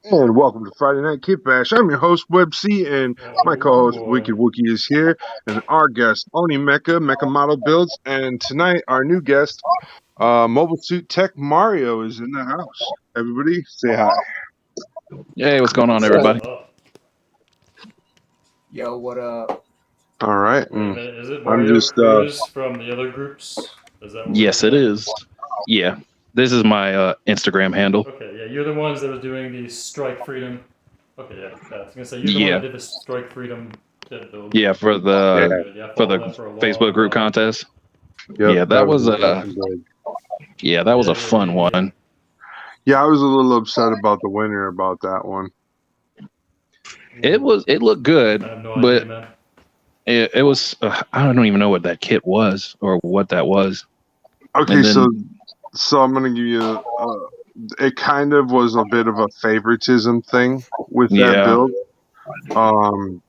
And welcome to Friday Night Kitbash. I'm your host, Web C, and my Oh co-host, boy. Wookie, is here, and our guest, Oni Mecha, Mecha Model Builds, and tonight our new guest, Mobile Suit Tech Mario, is in the house. Everybody, say hi. Hey, what's going on, What's everybody? up? Yo, what up? All right, Wait a minute, is it I'm Mario just, Cruz from the other groups? Is that what we're Yes, it looking at? is. Yeah, this is my Instagram handle. Okay, yeah, you're the ones that was doing the Strike Freedom. Okay, yeah, I was gonna say you're the one that Yeah, did the Strike Freedom kit build. yeah, for yeah, Very the good. Yeah, I for followed the that for a Facebook long group time. contest. yep, Yeah, that that was was an a awesome build. yeah, that was Yeah, a yeah, fun yeah, yeah. one. Yeah, I was a little upset about the winner about that one. It looked I good, have no idea, but man. it was I don't even know what that kit was or what that was. Okay, And so then I'm gonna give you. It kind of was a bit of a favoritism thing with that yeah, build.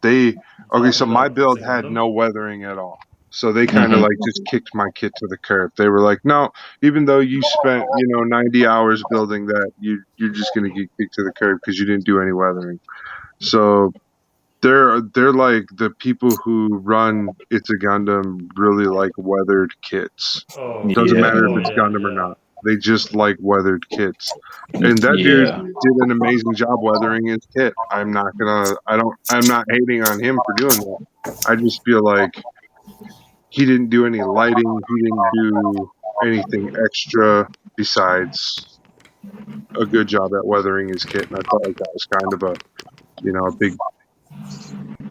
They okay, Talking so my about build it's a had Gundam. no weathering at all. So they kind of hmm like just kicked my kit to the curb. They were like, "No, even though you spent 90 hours building that, you're just gonna get kicked to the curb because you didn't do any weathering." So they're like the people who run It's a Gundam really like weathered kits. Oh, Doesn't yeah, matter if oh it's yeah, Gundam or yeah. not. They just like weathered kits. And that dude yeah, did an amazing job weathering his kit. I'm not hating on him for doing that. I just feel like he didn't do any lighting, he didn't do anything extra besides a good job at weathering his kit. And I felt like that was kind of a big,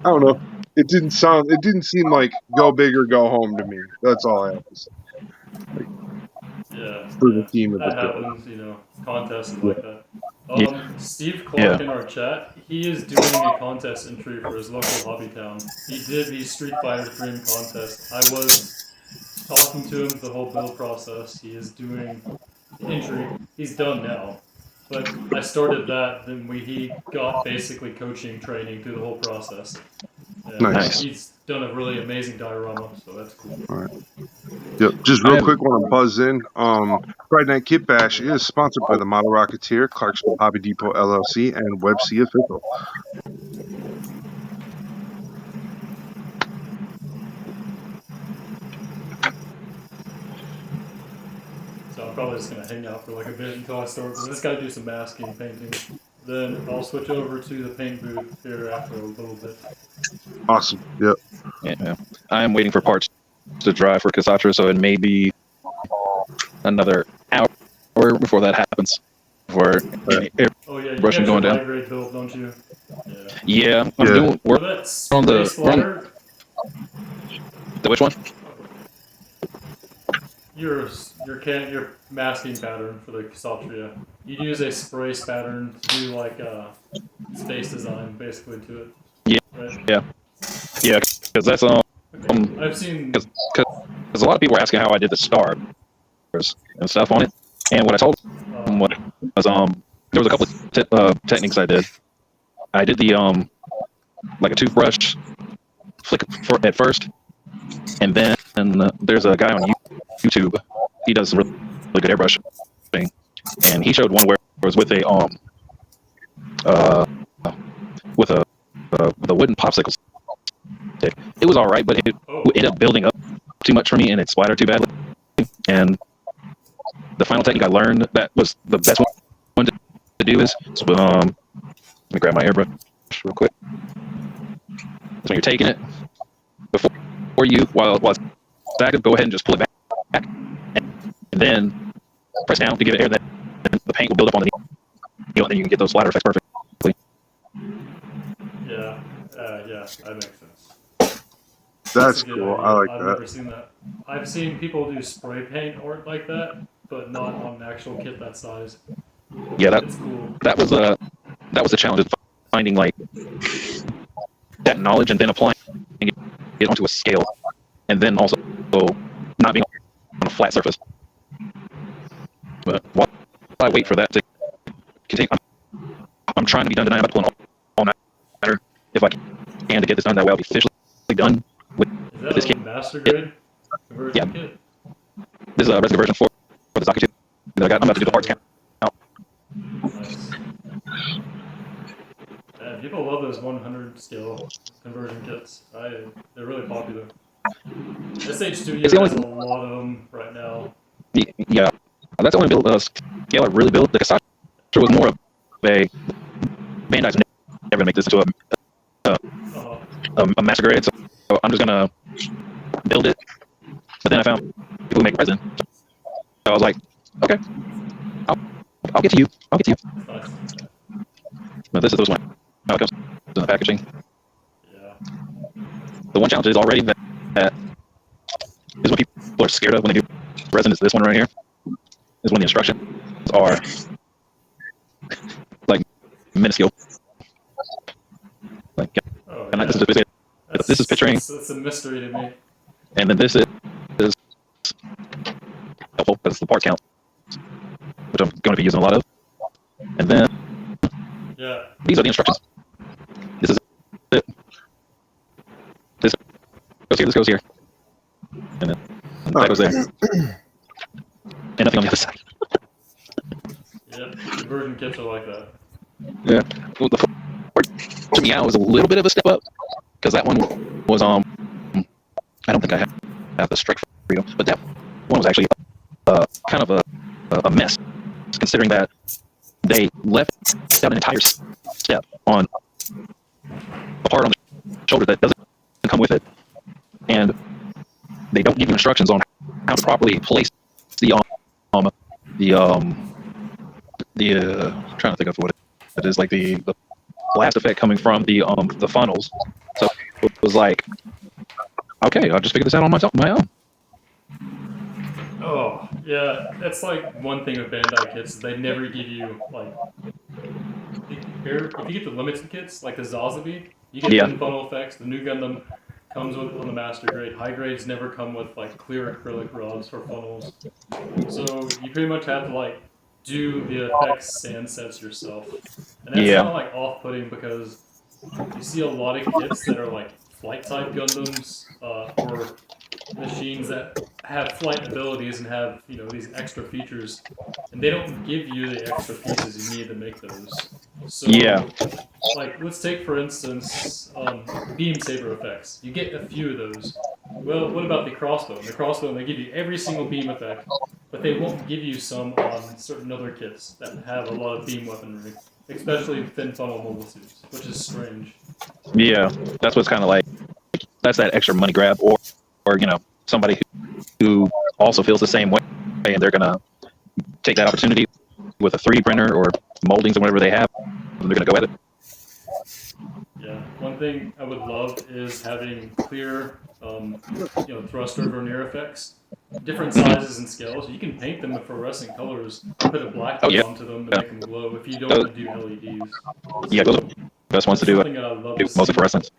I don't know. It didn't seem like go big or go home to me. That's all I have to say. Like, Yeah, for the yeah. theme of the That build. happens, contests and Yeah. like that. yeah, Steve yeah. Clark in our chat, he is doing a contest entry for his local hobby town. He did the Street Fighter Dream contest. I was talking to him the whole build process. He is doing the entry. He's done now. But I started that, then he got basically coaching training through the whole process. And Nice. Nice. he's done a really amazing diorama, so that's cool. All right. Yep. Just I real have quick, want to buzz in. Friday Night Kit Bash is sponsored by the Model Rocketeer, Clarksville Hobby Depot LLC, and WebC Official. So I'm probably just gonna hang out for like a bit until I start. I just gotta do some masking, painting. Then I'll switch over to the paint booth here after a little bit. Awesome. Yep. yeah, I am waiting for parts to dry for Kasatra, so it may be another hour before that happens. For any Oh yeah, you airbrushing got your going down. high grade build, don't you? Yeah. Yeah, I'm Yeah. doing. We're For that on spray the slider, which one? your masking pattern for the Ksatria. You use a spray pattern to do like space design basically to it. Yeah, Right? yeah, yeah. Because that's Okay. I've seen. because a lot of people were asking how I did the stars and stuff on it, and what I told them was there was a couple of techniques I did. I did the like a toothbrush flick at first, and then there's a guy on YouTube. He does some really good airbrush thing, and he showed one where it was with a uh with a wooden popsicle stick. It was all right, but it Oh. ended up building up too much for me, and it splattered too badly. And the final technique I learned that was the best one to do is let me grab my airbrush real quick. So when you're taking it before you while it's active, go ahead and just pull it back, and then press down to give it air. Then the paint will build up on the needle, and then you can get those splatter effects perfectly. Yeah. Yeah. That makes sense. That's a good cool. idea. I like I've that. never seen that. I've seen people do spray paint art like that, but not on an actual kit that size. Yeah, It's cool. that was a challenge of finding like that knowledge and then applying it onto a scale, and then also not being on a flat surface. But while I wait for that to continue, I'm trying to be done tonight. I'm about to pull an all-nighter if I can to get this done. That way I'll be officially done with Is this that kit. a master grade conversion Yeah. kit? This is a rescue version for the Zaki 2 that I got. I'm about to do the parts count. Nice. Yeah, people love those 100 scale conversion kits. They're really popular. SH Studio It's the has only- a lot of them right now. Yeah, that's the only build scale I really built. The Kasatra was more of a Bandai's never gonna make this into a master grade, so I'm just gonna build it. But then I found people who make resin, so I was like, okay, I'll get to you. I'll get to you. That's nice. But this is this one. How it comes in the packaging. Yeah. The one challenge is already that is what people are scared of when they do resin is this one right here. Is when the instructions are like minuscule. Like, Oh, and yeah. this is basically this is picturing, That's a mystery to me. and then this is helpful because the parts count, which I'm going to be using a lot of. And then Yeah. these are the instructions. This is it. This goes here. This goes here, and then that goes there, and nothing on the other side. Yeah. Conversion kits are like that. Yeah. Well, the to me out was a little bit of a step up because that one was I don't think I have the strike freedom, but that one was actually kind of a mess, considering that they left out an entire step on a part on the shoulder that doesn't come with it, and they don't give you instructions on how to properly place the I'm trying to think of what it is, like the blast effect coming from the funnels. So it was like, okay, I'll just figure this out on my own. Oh, yeah. That's like one thing with Bandai kits. They never give you, like, if you get the limited kits, like the Zazabi, you get Yeah. thin funnel effects. The new Gundam comes with on the master grade. High grades never come with, like, clear acrylic rods for funnels. So you pretty much have to, like, do the effects sand sets yourself. And that's Yeah. kind of, like, off-putting because you see a lot of kits that are, like, flight-type Gundams or machines that have flight abilities and have, you know, these extra features, and they don't give you the extra pieces you need to make those. So, Yeah. like, let's take for instance beam saber effects. You get a few of those. Well, what about the crossbow? The crossbow, they give you every single beam effect, but they won't give you some on certain other kits that have a lot of beam weaponry, especially thin funnel mobile suits, which is strange. Yeah, that's what's kind of like, that's that extra money grab, or you know, somebody who also feels the same way, and they're gonna take that opportunity with a 3D printer or moldings and whatever they have, and they're gonna go at it. Yeah, one thing I would love is having clear, you know, thruster vernier effects, different sizes and scales. You can paint them with fluorescent colors, put a black tone onto them to make them glow. If you don't want to do LEDs, Yeah, those are the best ones to do it. something that I'd love Do to see. mostly fluorescence.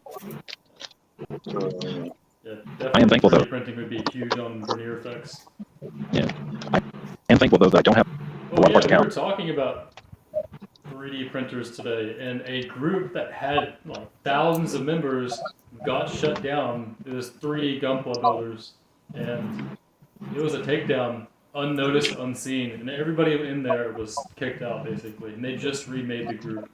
Yeah, definitely. I am thankful, 3D though. printing would be huge on vernier effects. Yeah, I am thankful though that I don't have a lot of parts to We were count. talking about 3D printers today, and a group that had like thousands of members got shut down. It was 3D Gunpla builders, and it was a takedown, unnoticed, unseen, and everybody in there was kicked out basically. And they just remade the group.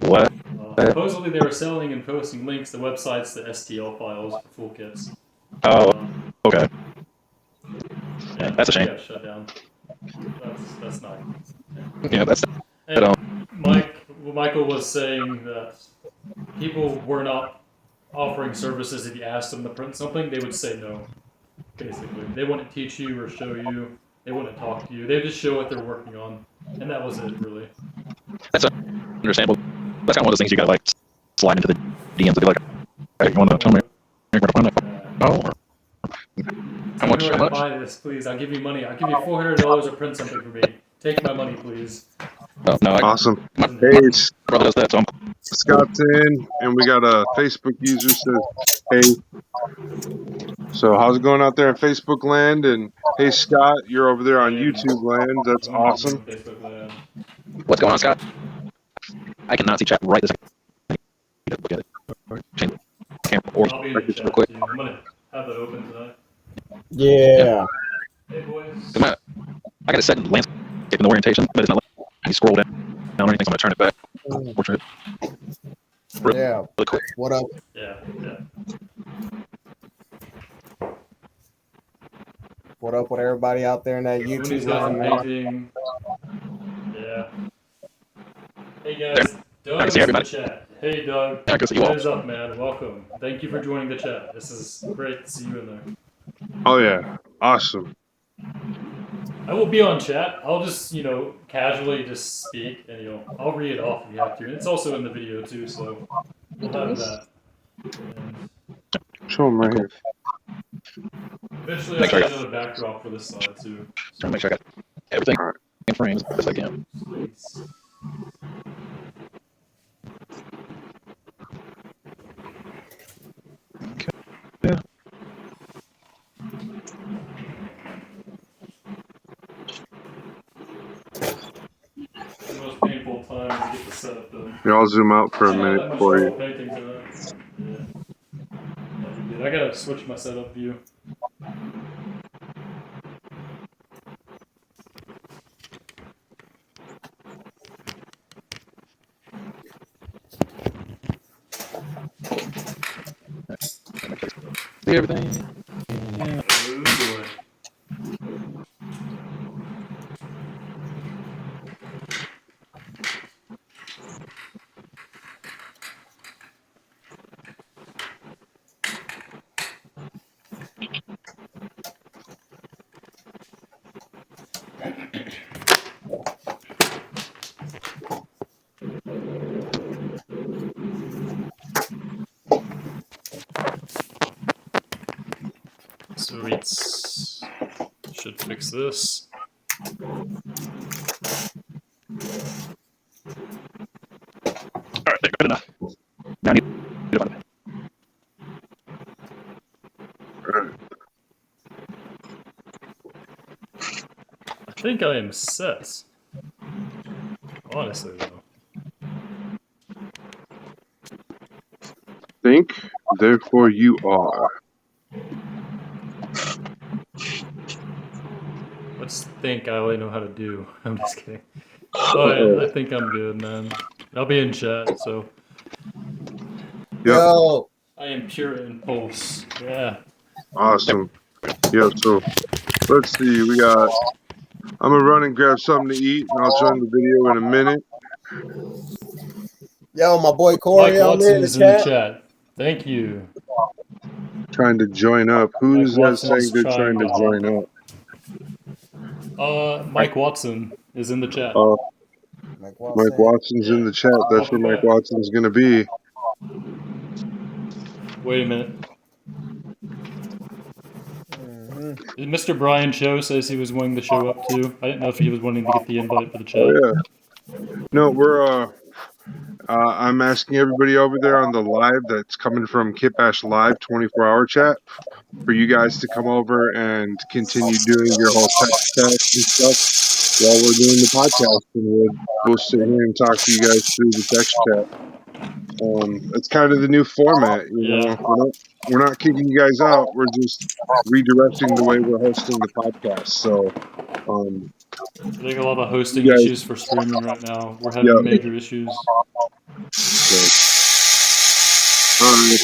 What? Supposedly they were selling and posting links to websites to STL files for full kits. Oh, okay. Yeah, That's a shame. they got shut down. That's not. Yeah, that's And Michael was saying that people were not offering services. If you asked them to print something, they would say no. Basically, they wouldn't teach you or show you. They wouldn't talk to you. They would just show what they're working on, and that was it, really. that's understandable. That's kind of one of those things you gotta like slide into the DMs and be like, hey, you want to tell me? Oh, how much? How much? Buy this, please. I'll give you money. I'll give you $400 to print something for me. Take my money, please. Oh, no, Awesome. my Hey, brother does that, so Scott's in, and we got a Facebook user says, hey. So how's it going out there in Facebook land? And hey, Scott, you're over there on YouTube land. That's awesome. what's going on, Scott? I cannot see chat right this second. Look at it. Change the camera or I'll be in right the this chat. real quick. I'm gonna have that open tonight. Yeah. Hey boys. Come on. I got it set in landscape in the orientation, but it's not letting me scroll down or anything, so I'm gonna turn it back. Portrait. What up? Yeah, yeah. What up with everybody out there in that Uni's YouTube got land, some man? painting. Yeah. Hey There. guys, I can Doug's see in the everybody. chat. Hey Doug, I can see you what all. is up, man? Welcome. Thank you for joining the chat. This is great to see you in there. Oh yeah, awesome. I will be on chat. I'll just, casually just speak, and I'll read it off if you have to. And it's also in the video too, so we'll have that. And Show him right Cool. here. eventually, Make I'll sure I get another backdrop for this side too. Trying to make sure I got everything All right. in frames as best I can. Please. Yeah. The most painful time is to get the setup done. Yeah, I'll zoom out for a Actually, not minute that much for trouble you. painting tonight. Yeah. That'd be good. I gotta switch my setup view. See everything. Yeah. Oh boy. Sweet. Should fix this. All right, good enough. Now I need to find it. I think I am set. Honestly, though. Think, therefore you are. Let's think I only know how to do. I'm just kidding. Oh, I think I'm good, man. I'll be in chat, so. Yep. Yo, I am pure impulse. Yeah. Awesome. Yeah, so let's see. I'm gonna run and grab something to eat, and I'll join the video in a minute. yo, my boy Corey Mike on there Watson in the is in the chat. chat. Thank you. Trying to join up. Who's Mike that Watson saying is they're trying trying to to join hop. Mike Watson is in the chat. up? Mike Mike Watson's in the chat. That's where Welcome Mike back. Watson's gonna be. Wait a minute. Mhm. Mr. Brian Cho says he was wanting to show up too. I didn't know if he was wanting to get the invite for the chat. Oh yeah. No, we're I'm asking everybody over there on the live that's coming from kitbash live 24-hour chat for you guys to come over and continue doing your whole text chat and stuff while we're doing the podcast, and we'll sit here and talk to you guys through the text chat. It's kind of the new format, Yeah. We're not kicking you guys out. We're just redirecting the way we're hosting the podcast. So, I think a lot of hosting you guys, issues for streaming right now. We're having yeah. major issues. It's when you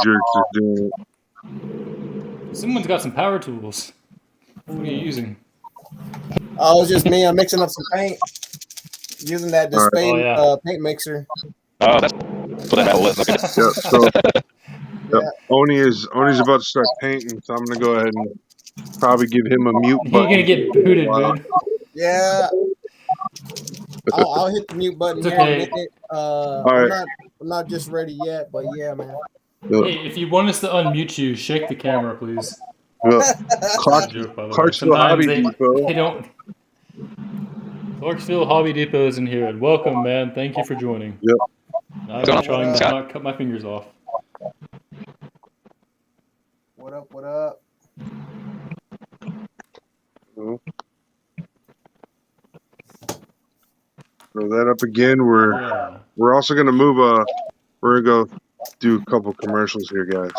jerks is doing it. Someone's got some power tools. What are you using? Oh, it's just me. I'm mixing up some paint using that All right. display Oh, yeah. paint mixer. Oh, that's what that metal is. Okay. Yep. So, Yeah. Oni's about to start painting, so I'm gonna go ahead and probably give him a mute You're button. gonna get booted, dude. Yeah. I'll hit the mute button It's here in a okay. minute. right. I'm not just ready yet, but yeah, man. Hey, if you want us to unmute you, shake the camera, please. Clark, Joke, by the way. Clarksville Sometimes Hobby they Depot. don't. Clarksville Hobby Depot is in here, and welcome, man. Thank you for joining. Yep. I'm trying to not cut my fingers off. What up? What up? Throw that up again. We're also gonna move we're gonna go do a couple commercials here, guys.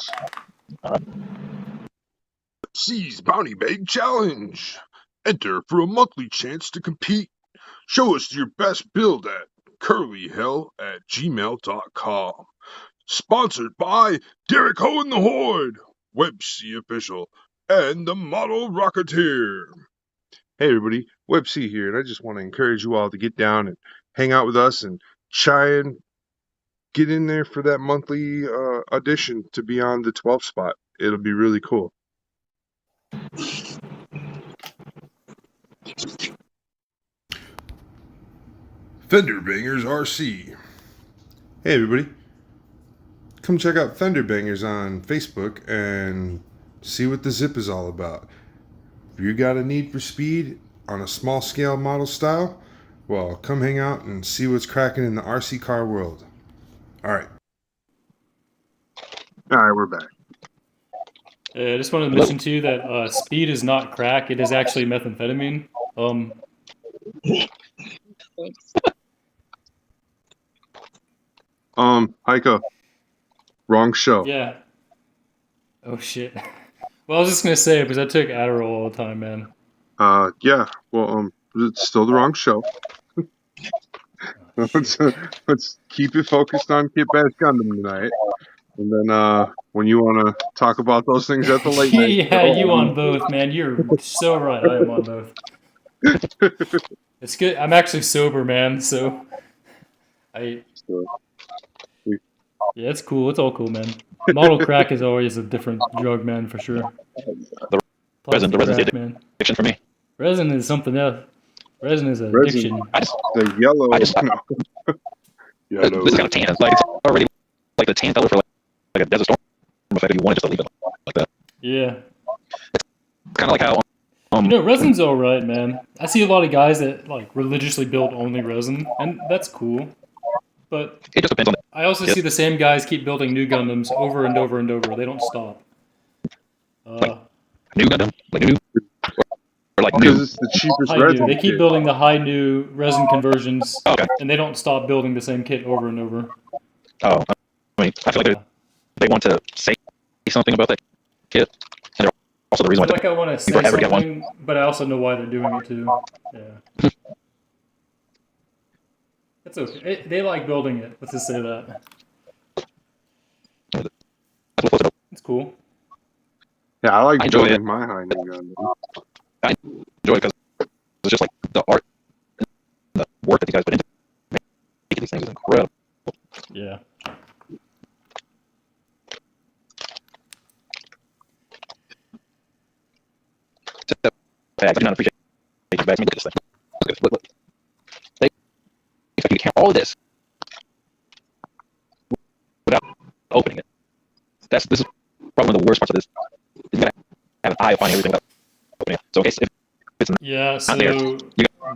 Seize Bounty Bag Challenge. Enter for a monthly chance to compete. Show us your best build at curlyhell@gmail.com. Sponsored by Derek Ho and the Horde, WebC Official, and the Model Rocketeer. Hey everybody, WebC here, and I just want to encourage you all to get down and hang out with us and try and get in there for that monthly audition to be on the 12 spot. It'll be really cool. Fender Bangers RC. Hey everybody, come check out Fender Bangers on Facebook and see what the zip is all about. If you got a need for speed on a small scale model style, well, come hang out and see what's cracking in the RC car world. Alright, we're back. I just wanted to mention to you that speed is not crack; it is actually methamphetamine. Hiko, wrong show. Yeah. Oh shit. Well, I was just gonna say because I took Adderall all the time, man. Yeah, well, it's still the wrong show. let's keep it focused on kitbash Gundam tonight. And then when you want to talk about those things at the late night Yeah, you on both, man. You're so right. I am on both. It's good. I'm actually sober, man. So yeah, it's cool. It's all cool, man. Model crack is always a different drug, man, for sure. The resin's Crack, the addiction for me. Resin is something else. Resin is an addiction. The yellow. This is kind of tan. Like it's already like the tan color for like a desert storm effect. If you wanted just to leave it like that. Yeah. It's kind of like how resin's all right, man. I see a lot of guys that like religiously build only resin, and that's cool. But it just depends on. I also see the same guys keep building new Gundams over and over and over. They don't stop. New Gundam, like new, or like Because new. it's the cheapest High resin. new. They keep building the high new resin conversions, Okay. and they don't stop building the same kit over and over. Oh, I mean, I feel like they want to say something about that kit, and they're also the reason why. I want to say forever get one. something, but I also know why they're doing it too. Yeah. It's okay. They like building it. Let's just say that. It's cool. Yeah, I like I enjoy building it. my high new Gundam. I enjoy it because it's just like the art, and the work that these guys put into making these things is incredible. Yeah. I do not appreciate taking back. I mean, look at this thing. Look. They expect you to count all of this without opening it. This is probably one of the worst parts of this. You gotta have an eye upon everything without opening it. So in case if it's Yeah, so there, you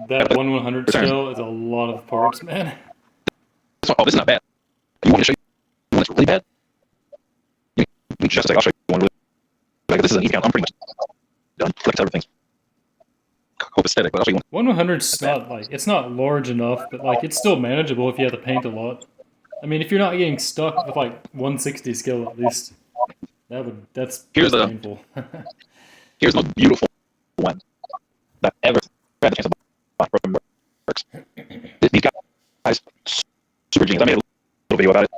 that gotta 1/100 return. scale is a lot of parts, man. this is not bad. You want me to show you one that's really bad? You can just say, I'll show you one really like this is an easy count. I'm pretty much done. Look at everything. Hope aesthetic, but I'll show you one. 1/100's not like it's not large enough, but like it's still manageable if you have to paint a lot. I mean, if you're not getting stuck with like 160 scale at least, that's painful. Here's the most beautiful one that I've ever had the chance to buy from Works. These guys, super genius. I made a little video about it.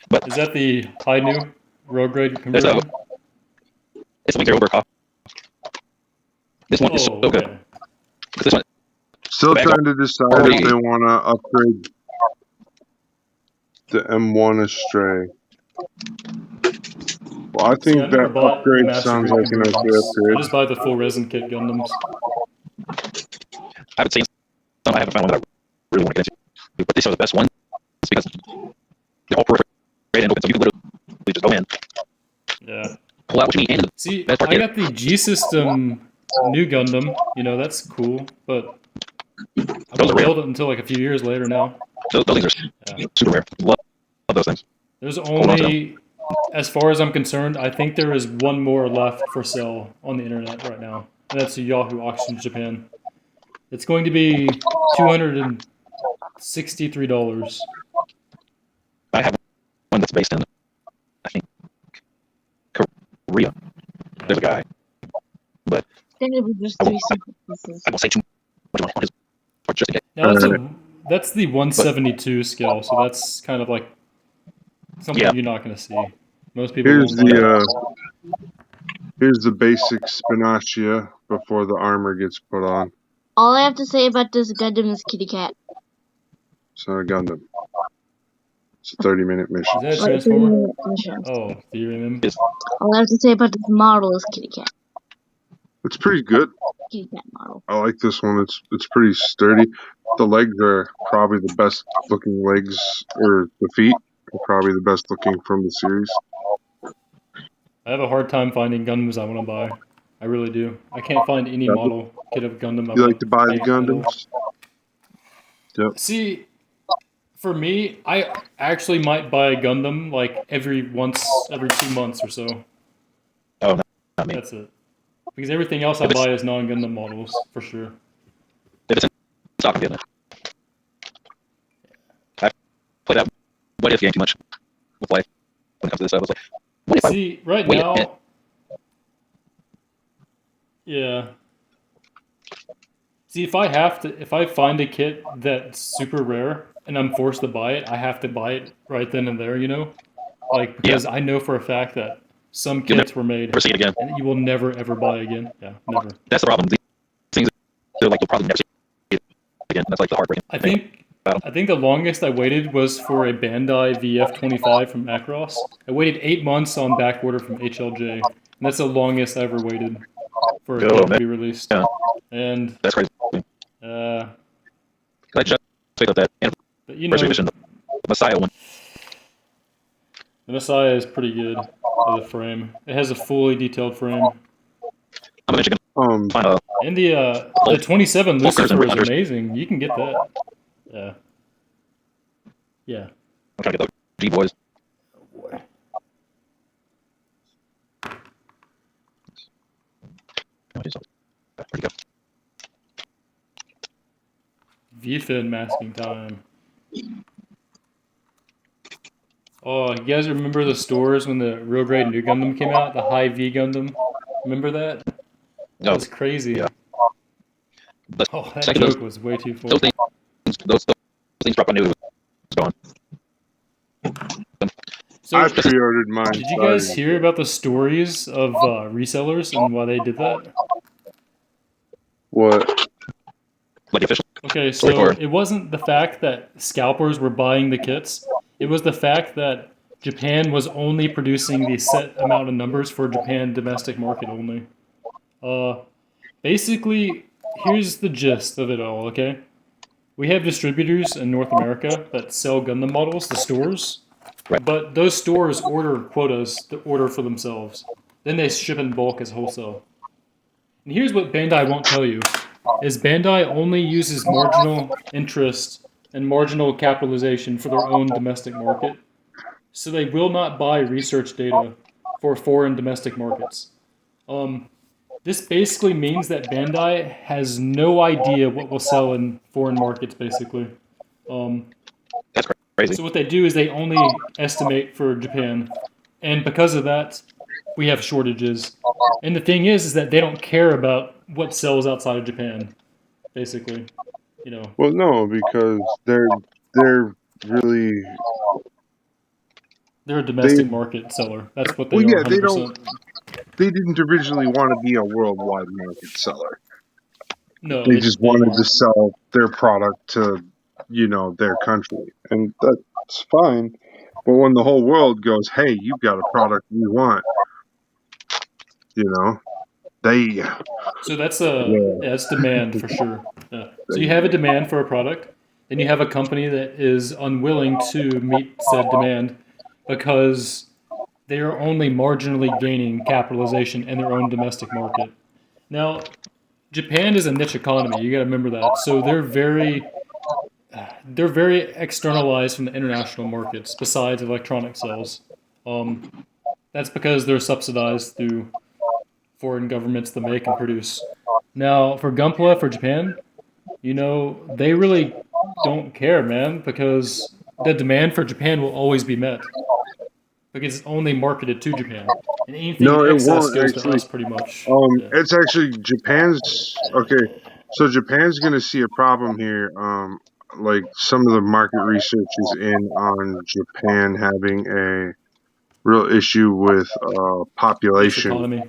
But Is that the high new road grade conversion? it's something over cost. This one is so good. Okay. This one, Still Back trying to decide if they want to upgrade the M1 Astray. Well, I think See, I've never that bought upgrade Master sounds Grade like an okay conversions. I upgrade. just buy the full resin kit Gundams. I haven't seen some. I haven't found one that I really want to get into. But this is the best one. It's because they're all perfect and open, so you can literally just go in, Yeah. pull out what you need, and See, That's part I of got the G System new Gundam. That's cool, but I Those won't are rare. build it until like a few years later now. those things are Yeah. super rare. Love those things. There's on only, as far as I'm concerned, I think there is one more left for sale on the internet right now. And that's a Yahoo Auctions Japan. It's going to be $263. I have one that's based in, I think, Korea. There's a guy, but Then it was just 3 separate pieces. I won't say too much on his part just in case. Now that's the 172 scale, so that's kind of like something Yeah. you're not going to see. Most people Here's won't buy it. here's the basic Spinacia before the armor gets put on. All I have to say about this Gundam is kitty cat. It's not a Gundam. It's a 30-minute mission. Is that a Like, transformer? missions. Oh, Ethereum. All I have to say about this model is kitty cat. It's pretty good. Kitty cat model. I like this one. It's pretty sturdy. The legs are probably the best looking legs, or the feet are probably the best looking from the series. I have a hard time finding Gundams I want to buy. I really do. I can't find any model kit of Gundam I You want like to buy the pay at all. Gundams? Yep. See, for me, I actually might buy a Gundam like every 2 months or so. Oh, not me. That's it. Because everything else I buy is non-Gundam models, for sure. If it's in stock, I'm getting it. I played that what if game too much with life when it comes to this stuff. I was like, what if I See, right wait a now... minute. Yeah. See, if I find a kit that's super rare and I'm forced to buy it, I have to buy it right then and there, you know? Like, because I know for a fact that some You'll kits were made never see it again. and you will never ever buy again. Yeah, never. That's the problem. These things, they're like, you'll probably never see it again. That's like the heartbreaking I thing. think the longest I waited was for a Bandai VF25 from Macross. I waited 8 months on back order from HLJ, and that's the longest I ever waited for a Oh, kit to man. be released. Yeah. And That's crazy. uh, I just picked up that but you know, anniversary mission, the Messiah one. the Messiah is pretty good as a frame. It has a fully detailed frame. I'm eventually Um, gonna find a And the 27 Walkers and Lucifer is Rounders. amazing. You can get that. Yeah. Yeah. I'm trying to get those G-Boys. Oh boy. Where'd you go? V-Fin masking time. Oh, you guys remember the stores when the real grade new Gundam came out? The high V Gundam? Remember that? That No. was crazy. Yeah. But Oh, that second, joke was way too full. those things dropped. I knew it was gone. So, I pre-ordered mine. did you guys hear about the stories of resellers and why they did that? What? Like the official. Okay, so Or- it wasn't the fact that scalpers were buying the kits. It was the fact that Japan was only producing the set amount of numbers for Japan domestic market only. Basically, here's the gist of it all, okay? We have distributors in North America that sell Gundam models, the stores. Right. But those stores order quotas to order for themselves. Then they ship in bulk as wholesale. And here's what Bandai won't tell you, is Bandai only uses marginal interest and marginal capitalization for their own domestic market. So they will not buy research data for foreign domestic markets. This basically means that Bandai has no idea what will sell in foreign markets, basically. That's crazy. So what they do is they only estimate for Japan. And because of that, we have shortages. And the thing is that they don't care about what sells outside of Japan, basically. You know. Well, no, because they're really. They're a domestic market seller. That's what they Well, are. yeah, 100%. they don't. They didn't originally want to be a worldwide market seller. No, They just wanted to sell their product to, their country, and that's fine. But when the whole world goes, "Hey, you've got a product we want," they. So that's that's demand for sure. Yeah. So you have a demand for a product, then you have a company that is unwilling to meet said demand because they are only marginally gaining capitalization in their own domestic market. Now, Japan is a niche economy. You got to remember that. So they're very externalized from the international markets. Besides electronic sales, that's because they're subsidized through foreign governments that make and produce. Now, for Gunpla, for Japan, they really don't care, man, because the demand for Japan will always be met. Because it's only marketed to Japan. And anything No, in it excess won't, goes to actually. us pretty much. Yeah. It's actually Japan's. Okay, so Japan's going to see a problem here. like some of the market research is in on Japan having a real issue with Its population. economy.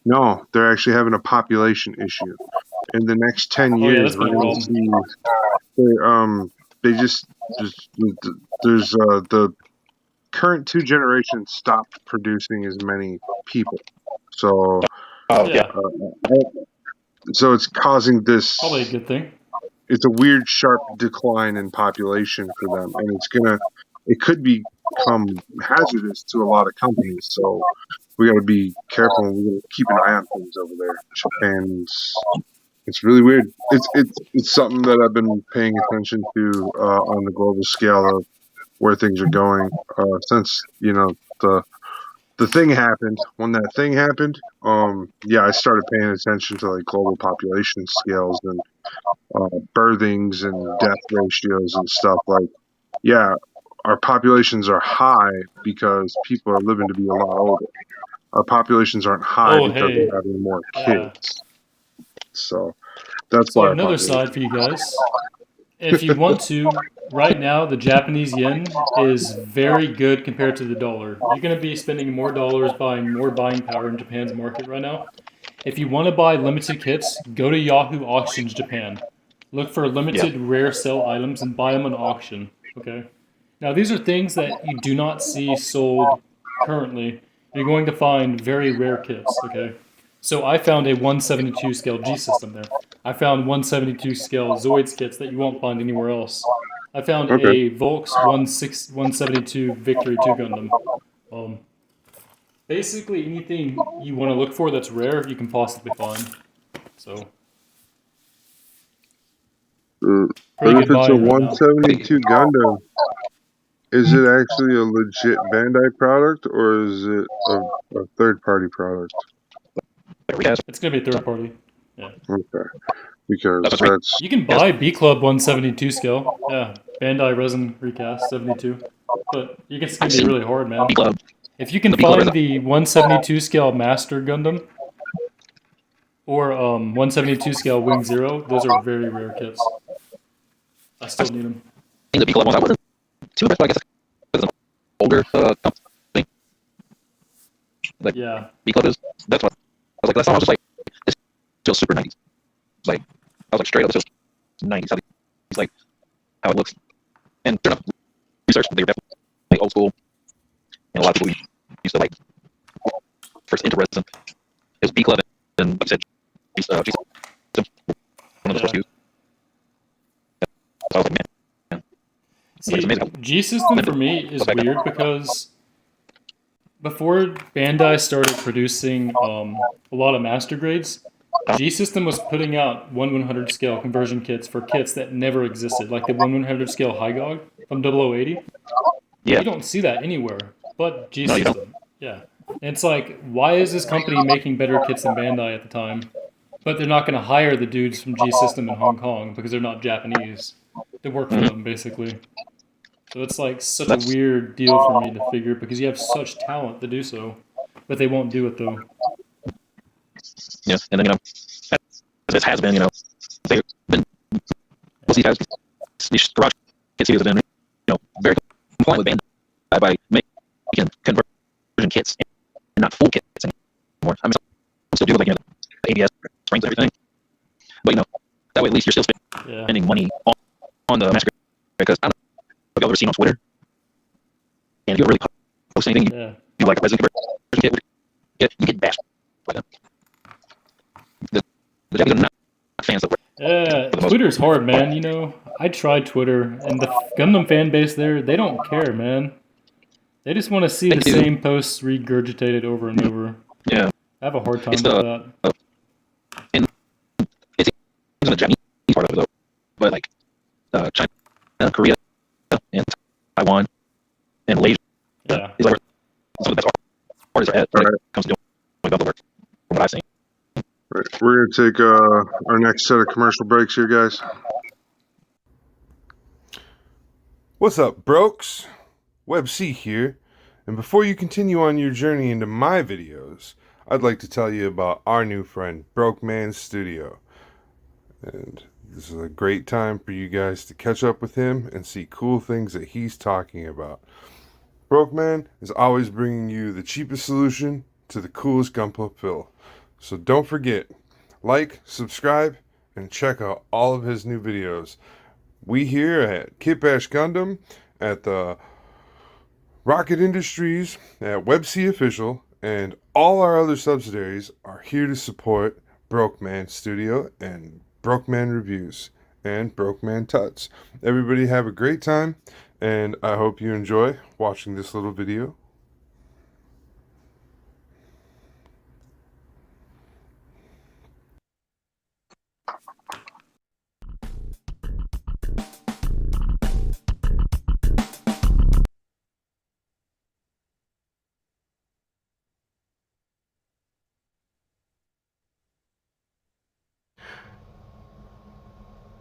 No, they're actually having a population issue. In the next 10 Oh, yeah, years, that's we're been a going to problem. see they just there's the current 2 generations stopped producing as many people. So Yeah, so it's causing this. probably a good thing. It's a weird, sharp decline in population for them, and it could become hazardous to a lot of companies. So we got to be careful, and we got to keep an eye on things over there. Japan's, it's really weird. It's something that I've been paying attention to on the global scale of where things are going since the thing happened. When that thing happened, I started paying attention to like global population scales and birthings and death ratios and stuff. Like, yeah, our populations are high because people are living to be a lot older. Our populations aren't high Oh, because hey. we're having more Yeah. kids. So that's So why our another population. side for you guys. If you want to, right now the Japanese yen is very good compared to the dollar. You're going to be spending more dollars buying more buying power in Japan's market right now. If you want to buy limited kits, go to Yahoo Auctions Japan. Look for limited rare sell items and buy them on auction. Okay. Now these are things that you do not see sold currently. You're going to find very rare kits. Okay. So I found a 172 scale G system there. I found 172 scale Zoids kits that you won't find anywhere else. I found Okay. a Volks 172 Victory 2 Gundam. Basically anything you want to look for that's rare, you can possibly find. So But pretty if good it's a buying right now. 172 Gundam, is it actually a legit Bandai product or is it a third-party product? It's gonna be a third party. Yeah. Okay, because that's You can buy B Club 172 scale. Yeah. Bandai resin recast 72. But it's gonna be really hard, man. If you can find the 172 scale Master Gundam or 172 scale Wing Zero, those are very rare kits. I still need them. The B Club ones, I wasn't too impressed, but I guess it's an older company. Like Yeah. B Club is. That's what I was like. Last time I was just like, it's still super 90s. It's like I was like straight up, it's just 90s. It's like how it looks. And sure enough, research, they were definitely like old school. And a lot of people used to like first into resin. It was B Club and like I said, G one of those first used. So I was like, man. See, G System for me is weird because before Bandai started producing a lot of master grades, G System was putting out 1/100 scale conversion kits for kits that never existed, like the 1/100 scale Hygog from 0080. Yeah. You don't see that anywhere, but G No, you System. Yeah. And it's like, why is this company making better kits than Bandai at the time? But they're not going to hire the dudes from G System in Hong Kong because they're not Japanese. They work for them, basically. So it's like such a weird deal for me to figure because you have such talent to do so, but they won't do it though. Yeah, and then as it has been, they've been these garage kit series have been very compliant with Bandai by making conversion kits and not full kits anymore. I mean, some still do like the ABS springs and everything, but that way at least you're still spending money on the master because I don't know if y'all ever seen on Twitter, and if you ever really post anything, you like a resin conversion kit, you get bashed by them. The Japanese are not fans of it. Yeah, Twitter's hard, man. I tried Twitter, and the Gundam fan base there, they don't care, man. They just want to see the same posts regurgitated over and over. Yeah. I have a hard time with that. And it's the Japanese part of it, though. But, like, China, Korea, and Taiwan, and Malaysia is like where some of the best artists are at when it comes to doing Gundam work, from what I've seen. Right. We're going to take our next set of commercial breaks here, guys. What's up, brokes? Web C here, and before you continue on your journey into my videos, I'd like to tell you about our new friend, Broke Man Studio. And This is a great time for you guys to catch up with him and see cool things that he's talking about. Broke Man is always bringing you the cheapest solution to the coolest Gunpla fill. So don't forget, like, subscribe, and check out all of his new videos. We here at Kitbash Gundam, at the Rocket Industries, at WebC Official, and all our other subsidiaries are here to support Broke Man Studio and Broke Man Reviews and Broke Man Tuts. Everybody have a great time, and I hope you enjoy watching this little video.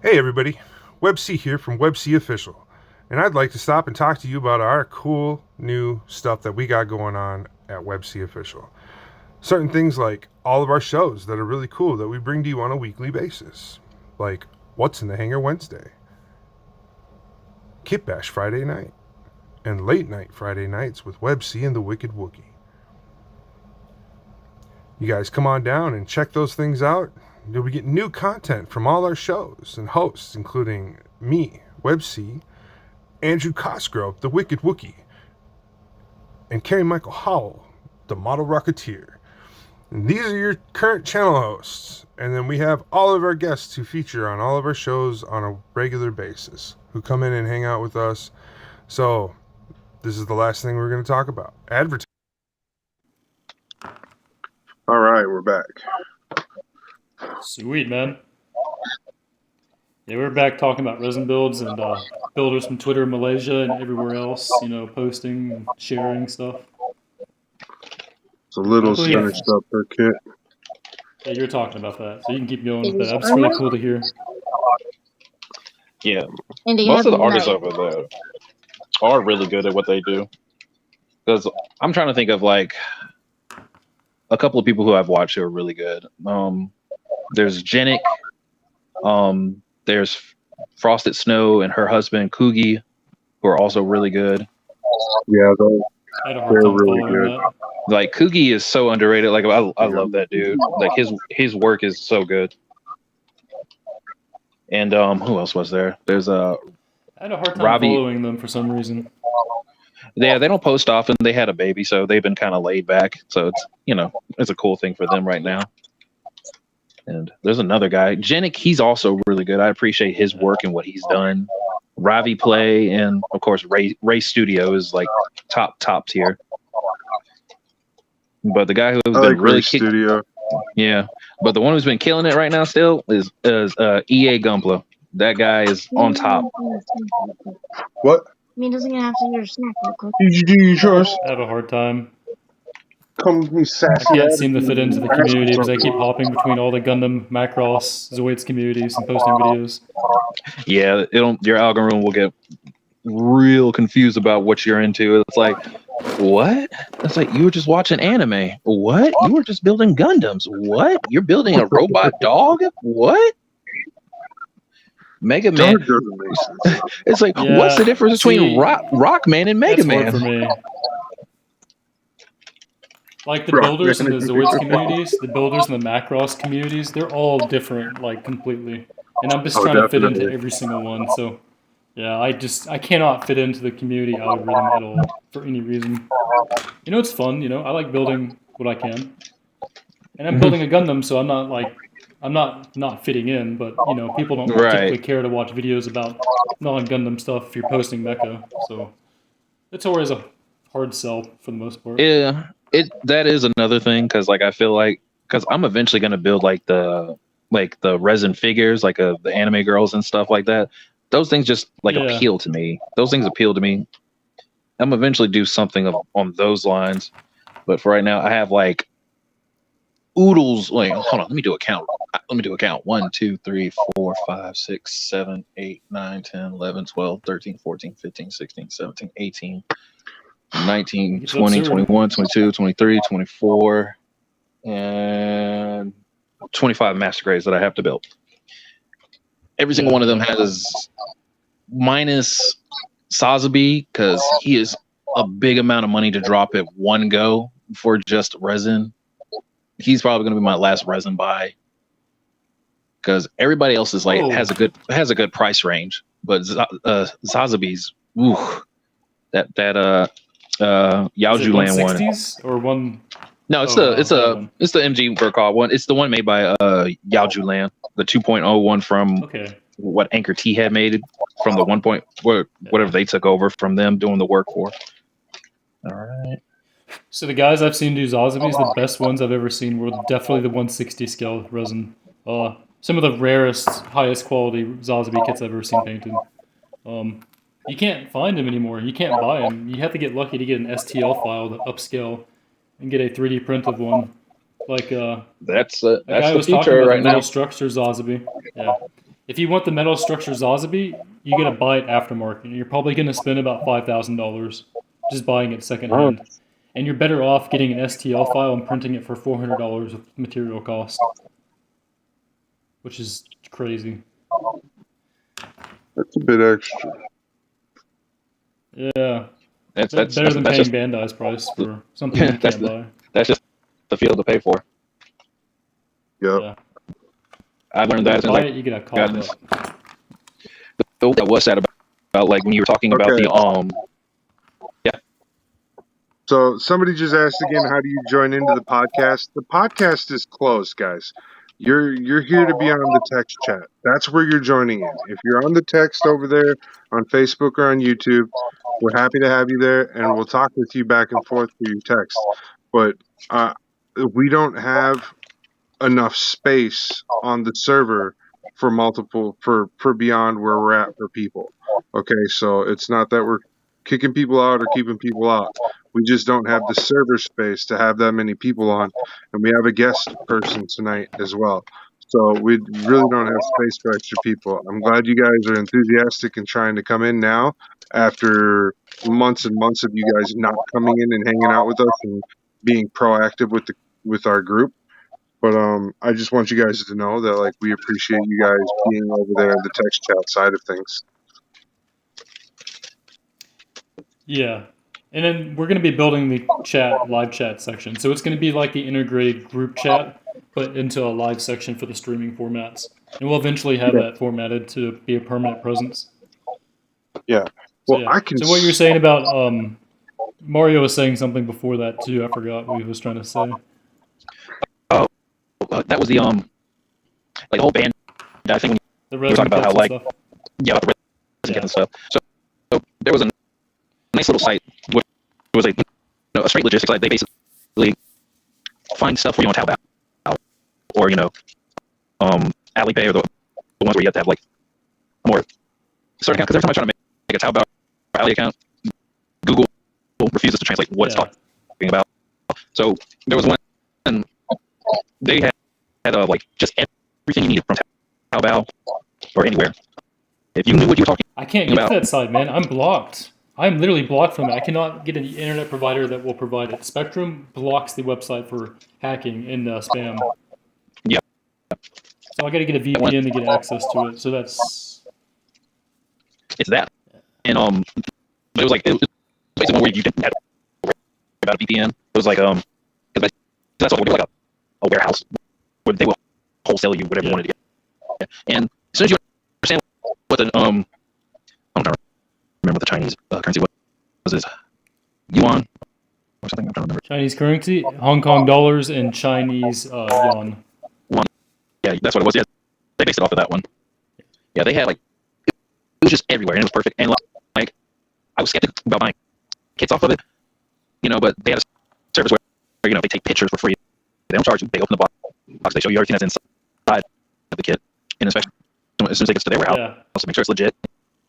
Hey everybody, WebC here from WebC Official, and I'd like to stop and talk to you about our cool new stuff that we got going on at WebC Official. Certain things like all of our shows that are really cool that we bring to you on a weekly basis, like What's in the Hangar Wednesday, Kitbash Friday night, and Late Night Friday nights with WebC and the Wicked Wookie. You guys come on down and check those things out. You'll be getting new content from all our shows and hosts, including me, WebC, Andrew Cosgrove, the Wicked Wookie, and Kerry Michael Howell, the Model Rocketeer. And these are your current channel hosts. And then we have all of our guests who feature on all of our shows on a regular basis, who come in and hang out with us. So this is the last thing we're going to talk about. Advertising. All right, we're back. Sweet, man. Yeah, we're back talking about resin builds and builders from Twitter, Malaysia, and everywhere else, you know, posting and sharing stuff. It's a little Oh, yeah. finished up per kit. Yeah, you're talking about that, so you can keep going with that. That's really cool to hear. Yeah, And they most have of the artists night. over there are really good at what they do. Because I'm trying to think of like a couple of people who I've watched who are really good. There's Jenik, there's Frosted Snow and her husband Kugi, who are also really good. Yeah, I had a hard time really following good. that. Like Kugi is so underrated. Like I love that dude. Like his work is so good. And who else was there? There's I had a hard time Robbie. following them for some reason. Yeah, they don't post often. They had a baby, so they've been kind of laid back. So it's, you know, it's a cool thing for them right now. And there's another guy, Jenik. He's also really good. I appreciate his work and what he's done. Ravi Play and of course Ray Studio is like top tier. But the guy who's I been like really Ray Studio. yeah. But the one who's been killing it right now still is EA Gunpla. That guy is on top. What? I mean, doesn't it have to your snack real quick? Did you do your chores? I have a hard time. Come be I sassy. can't seem to fit into the community because I keep hopping between all the Gundam, Macross, Zoids communities and posting videos. Yeah, your algorithm will get real confused about what you're into. It's like, what? It's like you were just watching anime. What? You were just building Gundams. What? You're building a robot dog? What? Mega Man. Dog doesn't make sense. It's like, Yeah, what's the difference between see, Rockman and Mega That's hard for Man? me. Like the Bro. builders in the Zoids communities, the builders in the Macross communities, they're all different, like completely. And I'm just Oh, trying to fit into definitely. every single one. So, yeah, I cannot fit into the community algorithm at all for any reason. You know, it's fun. You know, I like building what I can, and I'm building a Gundam, so I'm not fitting in. But you know, people don't Right. typically care to watch videos about non-Gundam stuff if you're posting mecha. So, it's always a hard sell for the most part. Yeah, that is another thing because like I feel like because I'm eventually gonna build like the resin figures like the anime girls and stuff like that. Those things just like Yeah. appeal to me. Those things appeal to me. I'm eventually do something on those lines, but for right now I have like oodles. Wait, hold on. Let me do a count. 1, 2, 3, 4, 5, 6, 7, 8, 9, 10, 11, 12, 13, 14, 15, 16, 17, 18. 19, 20, 21, 22, 23, 24, and 25 master grades that I have to build. every single one of them has minus Sotheby, because he is a big amount of money to drop at one go for just resin. He's probably going to be my last resin buy, because everybody else is like has a good price range, but Sotheby's, that Yaoju Land one. 160s or one? No, it's the MG Burkhaw one. It's the one made by Yaoju Land, the 2.0 one from what Anchor T had made from the 1. Whatever they took over from them doing the work for. All right. So the guys I've seen do Sotheby's, the best ones I've ever seen were definitely the 160 scale resin. Some of the rarest, highest quality Sotheby kits I've ever seen painted. You can't find them anymore. You can't buy them. You have to get lucky to get an STL file to upscale and get a 3D print of one. Like that's the guy the was talking future about right the metal now. structure Sotheby. Yeah. If you want the metal structure Sotheby, you gotta buy it aftermarket. You're probably gonna spend about $5,000 just buying it secondhand. And you're better off getting an STL file and printing it for $400 of material cost, which is crazy. That's a bit extra. Yeah, That's better than paying just, Bandai's price for something you can't buy. That's just the field to pay for. Yep. Yeah. I learned that. Buy it, you get a cop up. That was sad about like when you were talking about the So somebody just asked again, how do you join into the podcast? The podcast is closed, guys. You're here to be on the text chat. That's where you're joining in. If you're on the text over there on Facebook or on YouTube, we're happy to have you there, and we'll talk with you back and forth through your text. But we don't have enough space on the server for multiple for beyond where we're at for people. Okay, so it's not that we're kicking people out or keeping people out. We just don't have the server space to have that many people on, and we have a guest person tonight as well. So we really don't have space for extra people. I'm glad you guys are enthusiastic and trying to come in now after months and months of you guys not coming in and hanging out with us and being proactive with our group. But I just want you guys to know that like we appreciate you guys being over there in the text chat side of things. Yeah. And then we're going to be building the live chat section. So it's going to be like the integrated group chat, but into a live section for the streaming formats. And we'll eventually have that formatted to be a permanent presence. Yeah. Well, So what you were saying about Mario was saying something before that too. I forgot what he was trying to say. that was the like the whole band thing. The we were talking about how like stuff. about the resin kits and stuff. So there was a nice little site. It was a straight logistics site. They basically find stuff for you on Taobao or Alipay or the ones where you have to have like a more certain account. Because every time I try to make a Taobao or Ali account, Google refuses to translate what it's talking about. So there was one, and they had like just everything you needed from Taobao or anywhere. If you knew what you were talking about. I can't get to that site, man. I'm blocked. I'm literally blocked from it. I cannot get an internet provider that will provide it. Spectrum blocks the website for hacking and spam. Yeah. So I got to get a VPN to get access to it. So it's that. And but it was basically one where you didn't have to worry about a VPN. It was like because that's all like a warehouse where they will wholesale you whatever you wanted to get. And as soon as you understand what the I'm trying to remember what the Chinese currency was. It yuan or something? I'm trying to remember. Chinese currency, Hong Kong dollars, and Chinese yuan. Yeah, that's what it was. Yeah, they based it off of that one. Yeah, they had like it was just everywhere and it was perfect. And like I was skeptical about buying kits off of it, but they had a service where they take pictures for free. They don't charge you. They open the box. They show you everything that's inside of the kit in inspection. As soon as it gets to their warehouse, to make sure it's legit.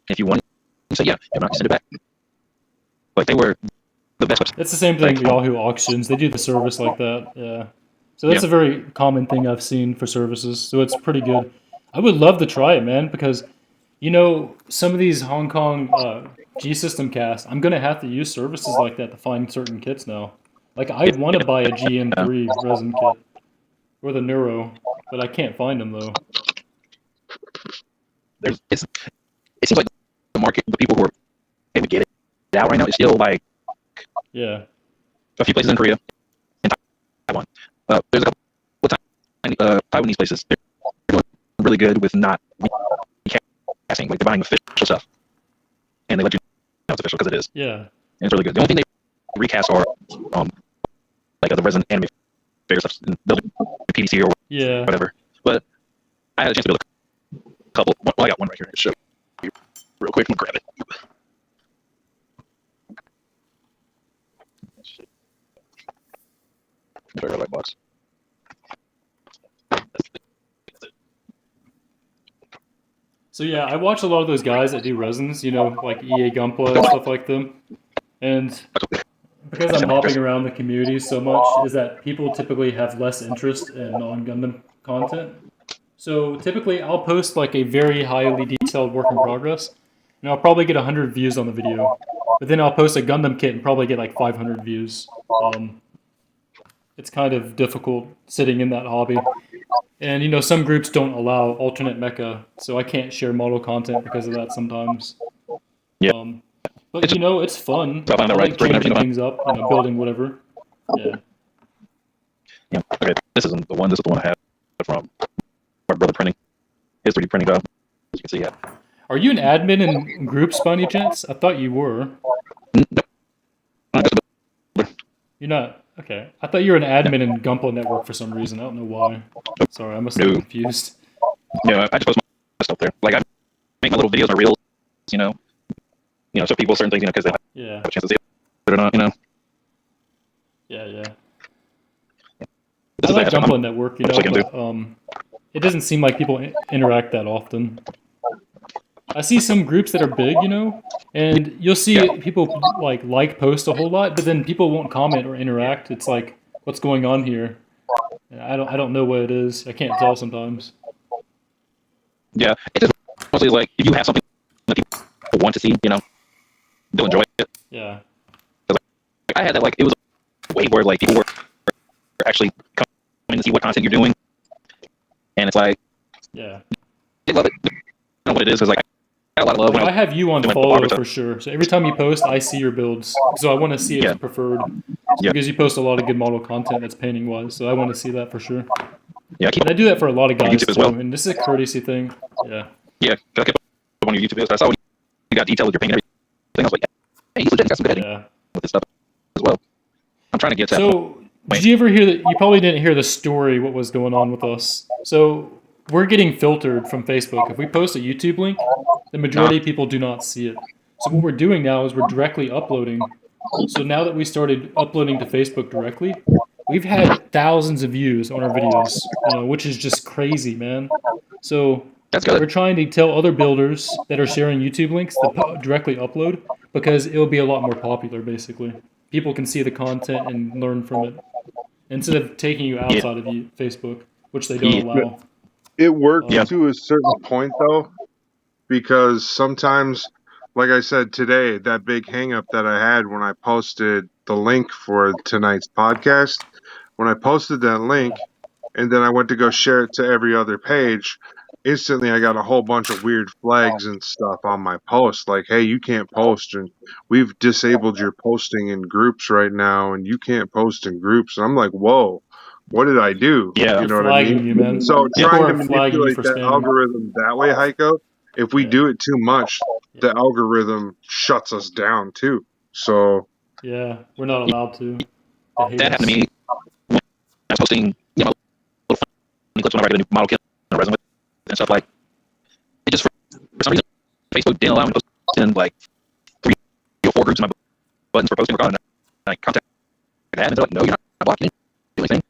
If you want it, you say, yeah, if not, you send it back. Like, they were the best website. It's the same thing with Yahoo Auctions. They do the service like that, yeah. So that's a very common thing I've seen for services. So it's pretty good. I would love to try it, man, because, some of these Hong Kong G-System casts, I'm going to have to use services like that to find certain kits now. Like, I want to buy a GM3 resin kit or the Neuro, but I can't find them, though. it seems like the market, the people who are able to get it out right now is still like Yeah. a few places in Korea and Taiwan. There's a couple of Taiwanese places. They're doing really good with not recasting, like they're buying official stuff, and they let you know it's official because it is. Yeah. And it's really good. The only thing they recast are like the resin anime figure stuff, building PVC or Yeah. whatever. But I had a chance to build a couple. Well, I got one right here. I'll show you real quick. I'm gonna grab it. Very light box. So yeah, I watch a lot of those guys that do resins, you know, like EA Gunpla and stuff like them. And because I'm hopping around the community so much, is that people typically have less interest in non-Gundam content. So typically I'll post like a very highly detailed work in progress, and I'll probably get 100 views on the video. But then I'll post a Gundam kit and probably get like 500 views. It's kind of difficult sitting in that hobby. And, you know, some groups don't allow alternate mecha, so I can't share model content because of that sometimes. Yeah. But, you know, it's fun. I find I out, right? like Breaking changing everything things up, you know, building whatever. Yeah. Yeah. Okay. This isn't the one. This is the one I have from my brother printing. His 3D printing job. As you can see, yeah. Are you an admin in groups by any chance? I thought you were. You're not? Okay. I thought you were an admin in Gunpla Network for some reason. I don't know why. Sorry, I must have been confused. Yeah, I just post my stuff there. Like I make my little videos or reels, you know, show people certain things, you know, because they Yeah. have a chance to see it or not, you know. Yeah, yeah. This I is like the Gunpla Network, you know, but it doesn't seem like people interact that often. I see some groups that are big, you know, and you'll see people like post a whole lot, but then people won't comment or interact. It's like, what's going on here? I don't know what it is. I can't tell sometimes. Yeah, it just mostly like if you have something that people want to see, you know, they'll enjoy it. Yeah. Like, I had that, like, it was a way where like people were actually coming to see what content you're doing, and it's like, Yeah. they love it. I don't know what it is, because like I got a lot of love. When I have you on doing follow the for sure. So every time you post, I see your builds. So I want to see if Yeah. it's preferred. Yeah. Because you post a lot of good model content that's painting wise. So I want to see that for sure. Yeah, I keep And I do that for a lot of guys YouTube as too. well. And this is a courtesy thing. Yeah. Yeah, I kept up on your YouTube videos. I saw when you got detailed with your paint and everything. I was like, hey, you legit got some good editing Yeah. with this stuff as well. I'm trying to get to that. So did you ever hear that? You probably didn't hear the story, what was going on with us. So we're getting filtered from Facebook. If we post a YouTube link, the majority of people do not see it. So what we're doing now is we're directly uploading. So now that we started uploading to Facebook directly, we've had thousands of views on our videos, you know, which is just crazy, man. So That's good. we're trying to tell other builders that are sharing YouTube links to directly upload because it will be a lot more popular, basically. People can see the content and learn from it instead of taking you outside of Facebook, which they don't allow. It works Yeah. to a certain point, though, because sometimes, like I said today, that big hang-up that I had when I posted the link for tonight's podcast, when I posted that link and then I went to go share it to every other page, instantly I got a whole bunch of weird flags and stuff on my post, like, hey, you can't post, and we've disabled your posting in groups right now, and you can't post in groups. And I'm like, whoa, what did I do? Yeah. You know what I Flagging mean? you, man. So People trying to are flagging you manipulate for that spamming. algorithm that way, Hiko, if we Yeah. do it too much, the algorithm shuts us down too. So Yeah, we're not allowed to. They hate That happened to us. me when I was posting, you know, little funny clips whenever I get a new model kit and a resin with and stuff. Like, it just, for some reason, Facebook didn't allow me to post in like 3 or 4 groups, and my buttons for posting were gone. And I contacted the admins. They're like, no, you're not blocking anything.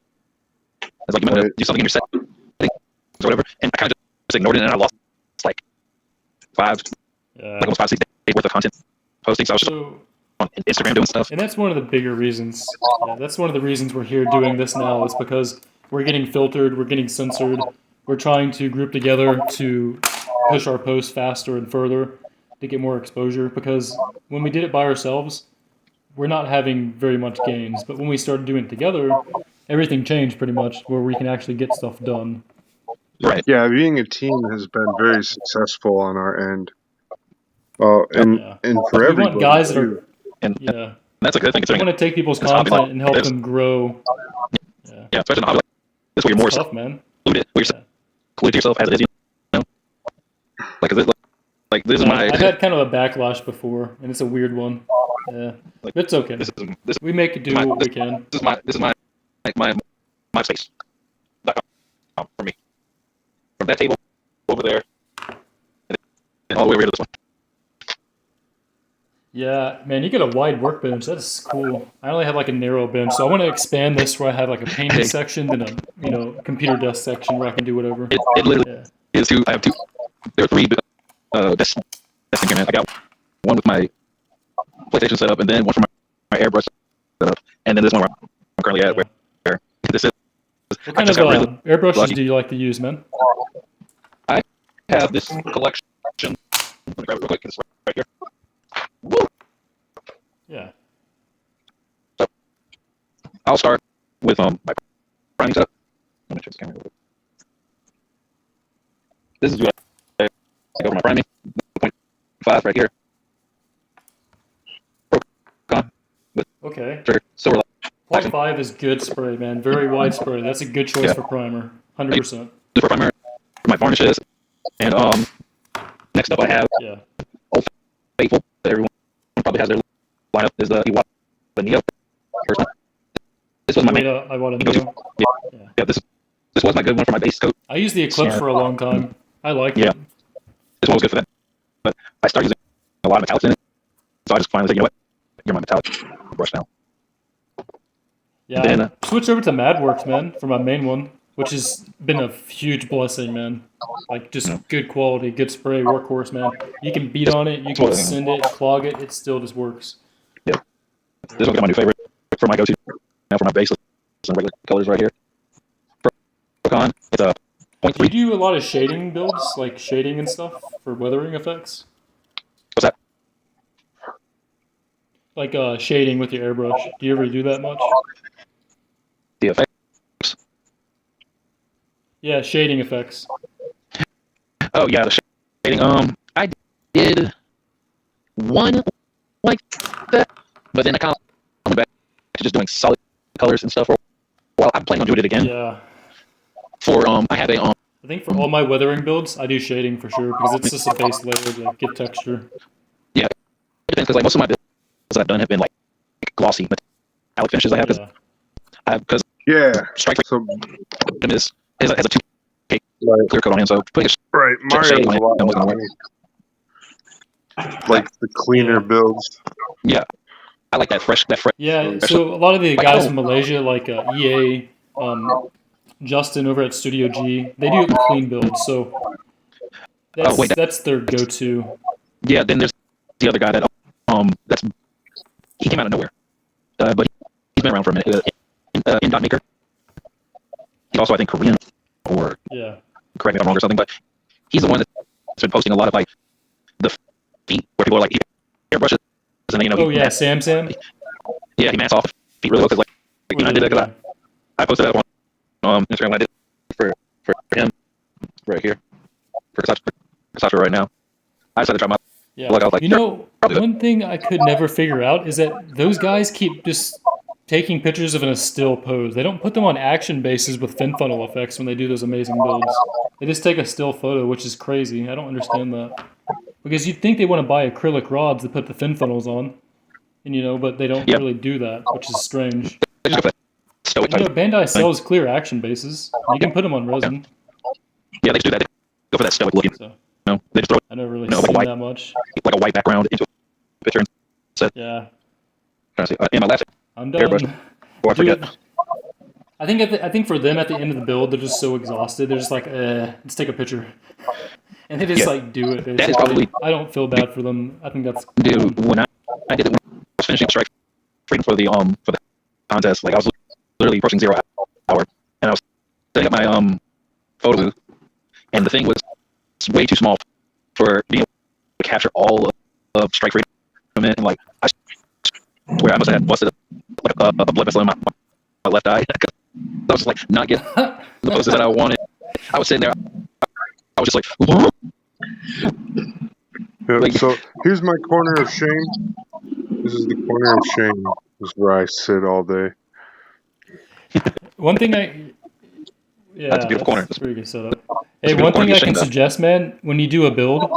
It's like, you might have to do something in your settings or whatever. And I kind of just ignored it, and I lost like 5, Yeah. like almost 5, 6 days worth of content posting. So I was just So, on Instagram doing stuff. and that's one of the bigger reasons. Yeah, that's one of the reasons we're here doing this now is because we're getting filtered, we're getting censored. We're trying to group together to push our posts faster and further to get more exposure. Because when we did it by ourselves, we're not having very much gains. But when we started doing it together, everything changed pretty much, where we can actually get stuff done. Right. Yeah, being a team has been very successful on our end. Well, and Yeah. and for We everybody want guys that too. are And yeah. that's a good thing We considering want to take people's it's a hobby like content and help this. them grow. Yeah. Yeah, especially in a hobby like this where you're more It's tough, man. secluded, where you're Yeah. secluded to yourself as it is, you know? Like, is it like this is Yeah, my I've had kind of a backlash before, and it's a weird one. Yeah, like, but it's okay. this We make do my- what we can. is my like my space for me. From that table over there and all the way over to this one. Yeah, man, you get a wide workbench. That's cool. I only have like a narrow bench, so I want to expand this where I have like a painting section, then a computer desk section where I can do whatever. It literally Yeah. is two. I have two. There are three desks in here, man. I got one with my PlayStation set up, and then one for my airbrush set up, and then this one where I'm currently at. Where this is. What kind of airbrushes do you like to use, man? I have this collection. Let me grab it real quick. It's right here. Woo! Yeah. So I'll start with my priming setup. Let me check this camera real quick. This is what I go for my priming. 0.5 right here. Okay. Trigger. Silver. 0.5 is good spray, man. Very wide spray. That's a good choice for primer. 100%. For primer, for my varnishes, and next up I have Yeah. Old Faithful. Everyone probably has their lineup. Is the Neo. This was my main. I want to know. Yeah, this was my good one for my base coat. I used the Eclipse for a long time. I like Yeah. it. This one was good for that, but I started using a lot of metallics in it, so I just finally said, you know what, you're my metallic brush now. Yeah, Then, I switched over to MadWorks, man, for my main one, which has been a huge blessing, man. Like, just good quality, good spray, workhorse, man. You can beat on it, you can send it, clog it, it still just works. Yeah. This one's my new favorite for my go-to now for my base. Some regular colors right here. Procon, it's a 0.3. Do you do a lot of shading builds, like shading and stuff for weathering effects? What's that? Like shading with your airbrush. Do you ever do that much? The effects. Yeah, shading effects. Oh yeah, the shading. I did one like that, but then I kind of went back to just doing solid colors and stuff for a while. I'm planning on doing it again. Yeah. For I have a I think for all my weathering builds, I do shading for sure because it's just a base layer to get texture. Yeah, it depends because like most of my builds I've done have been like glossy metallic finishes. I have because Yeah. Strike So is has a 2K right, clear coat on him, so putting right. Mario's shading a on it lot wasn't like gonna me. Like the cleaner builds. yeah, I like that fresh. Yeah, so a lot of the guys from Malaysia, like EA, Justin over at Studio G, they do clean builds, so that's their go-to. Yeah, then there's the other guy that he came out of nowhere, but he's been around for a minute. In Dot Maker. He's also I think Korean, or correct me if I'm wrong or something, but he's the one that's been posting a lot of like the feet where people are like airbrushes, and then Sam. Yeah, he mats off the feet really well because like I did that because I posted that on Instagram when I did for him right here for Kasasha right now. I decided to try my luck. I was like, one thing I could never figure out is that those guys keep just taking pictures of in a still pose. They don't put them on action bases with fin funnel effects when they do those amazing builds. They just take a still photo, which is crazy. I don't understand that. Because you'd think they want to buy acrylic rods to put the fin funnels on, and but they don't really do that, which is strange. Bandai sells clear action bases. You can put them on resin. Yeah, they just do that. They go for that stoic looking. So, they just throw I never really like seen white, that much. Like a white background into a picture and set. Yeah. Trying to see. And my last I'm done. airbrush. Oh, I forget. I think for them at the end of the build, they're just so exhausted. They're just like, let's take a picture, and they just like do it. That is probably. I don't feel bad for them. I think that's. Dude, when I did it, when I was finishing Strike Freedom for the contest, like I was literally approaching 0 hour, and I was setting up my photo booth, and the thing was way too small for being able to capture all of Strike Freedom in it, and like I swear I must have busted a blood vessel in my left eye because I was just like not getting the poses that I wanted. I was sitting there, I was just like, "Whoa." Yeah, Like- so here's my corner of shame. This is the corner of shame. This is where I sit all day. One thing I yeah, That's a beautiful corner. That's a pretty good setup. a Hey, beautiful one corner thing to I be can ashamed of. suggest, man, when you do a build,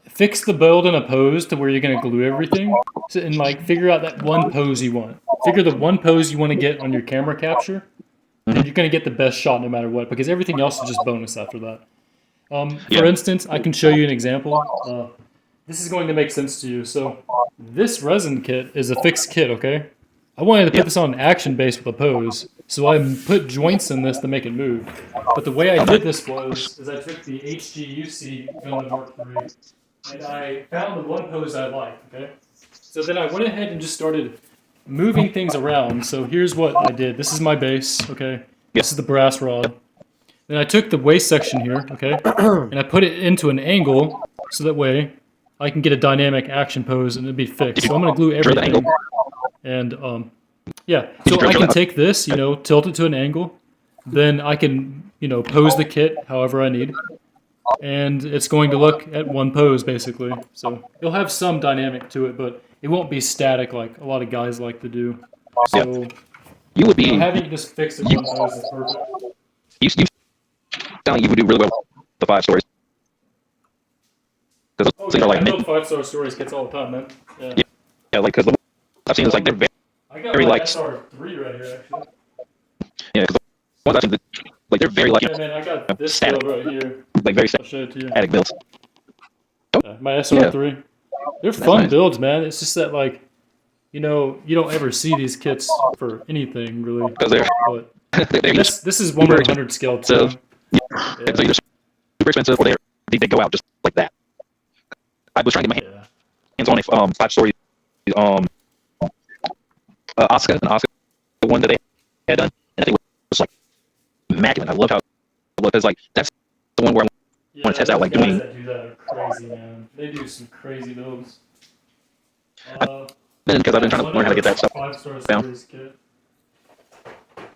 fix the build in a pose to where you're gonna glue everything, and like figure out that one pose you want. Figure the one pose you want to get on your camera capture, then you're gonna get the best shot no matter what, because everything else is just bonus after that. For Yeah. instance, I can show you an example. This is going to make sense to you. So, this resin kit is a fixed kit, okay? I wanted to put this on an action base with a pose, so I put joints in this to make it move. But the way I did this is I took the HGUC Gundam Mark III, and I found the one pose I liked, okay? So then I went ahead and just started moving things around. So here's what I did. This is my base, okay? This is the brass rod. Then I took the waist section here, okay? And I put it into an angle, so that way I can get a dynamic action pose and it'd be fixed. So I'm gonna glue Drill the everything. angle. And yeah, so I can take this, tilt it to an angle, then I can, pose the kit however I need, and it's going to look at one pose basically. So it'll have some dynamic to it, but it won't be static like a lot of guys like to do. So You would be. having it just fixed at one pose is perfect. You sound like you would do really well with the 5 stories. Because Oh things yeah, are like I build 5-star stories kits all the time, man. Yeah. yeah, like because I've seen is like they're very, I got very my like SR3 right here actually. yeah, because the ones I've seen like they're very like Yeah, man, I got this static. build right here. like very I'll show it to you. static builds. My SR3. They're That's fun nice. builds, man. It's just that like, you don't ever see these kits for anything really. Because they're But they're just this is 1/100 scale too. it's either super expensive or they go out just like that. I was trying to get my Yeah. hands on a 5-story Oscar, the one that they had done, and I think it was like immaculate. I love how it looked. Because like that's the one where Yeah, wanna test out, those like, guys doing- that do that are crazy, man. They do some crazy builds. because I've been trying to learn how to get that stuff 5-star down. stories kit.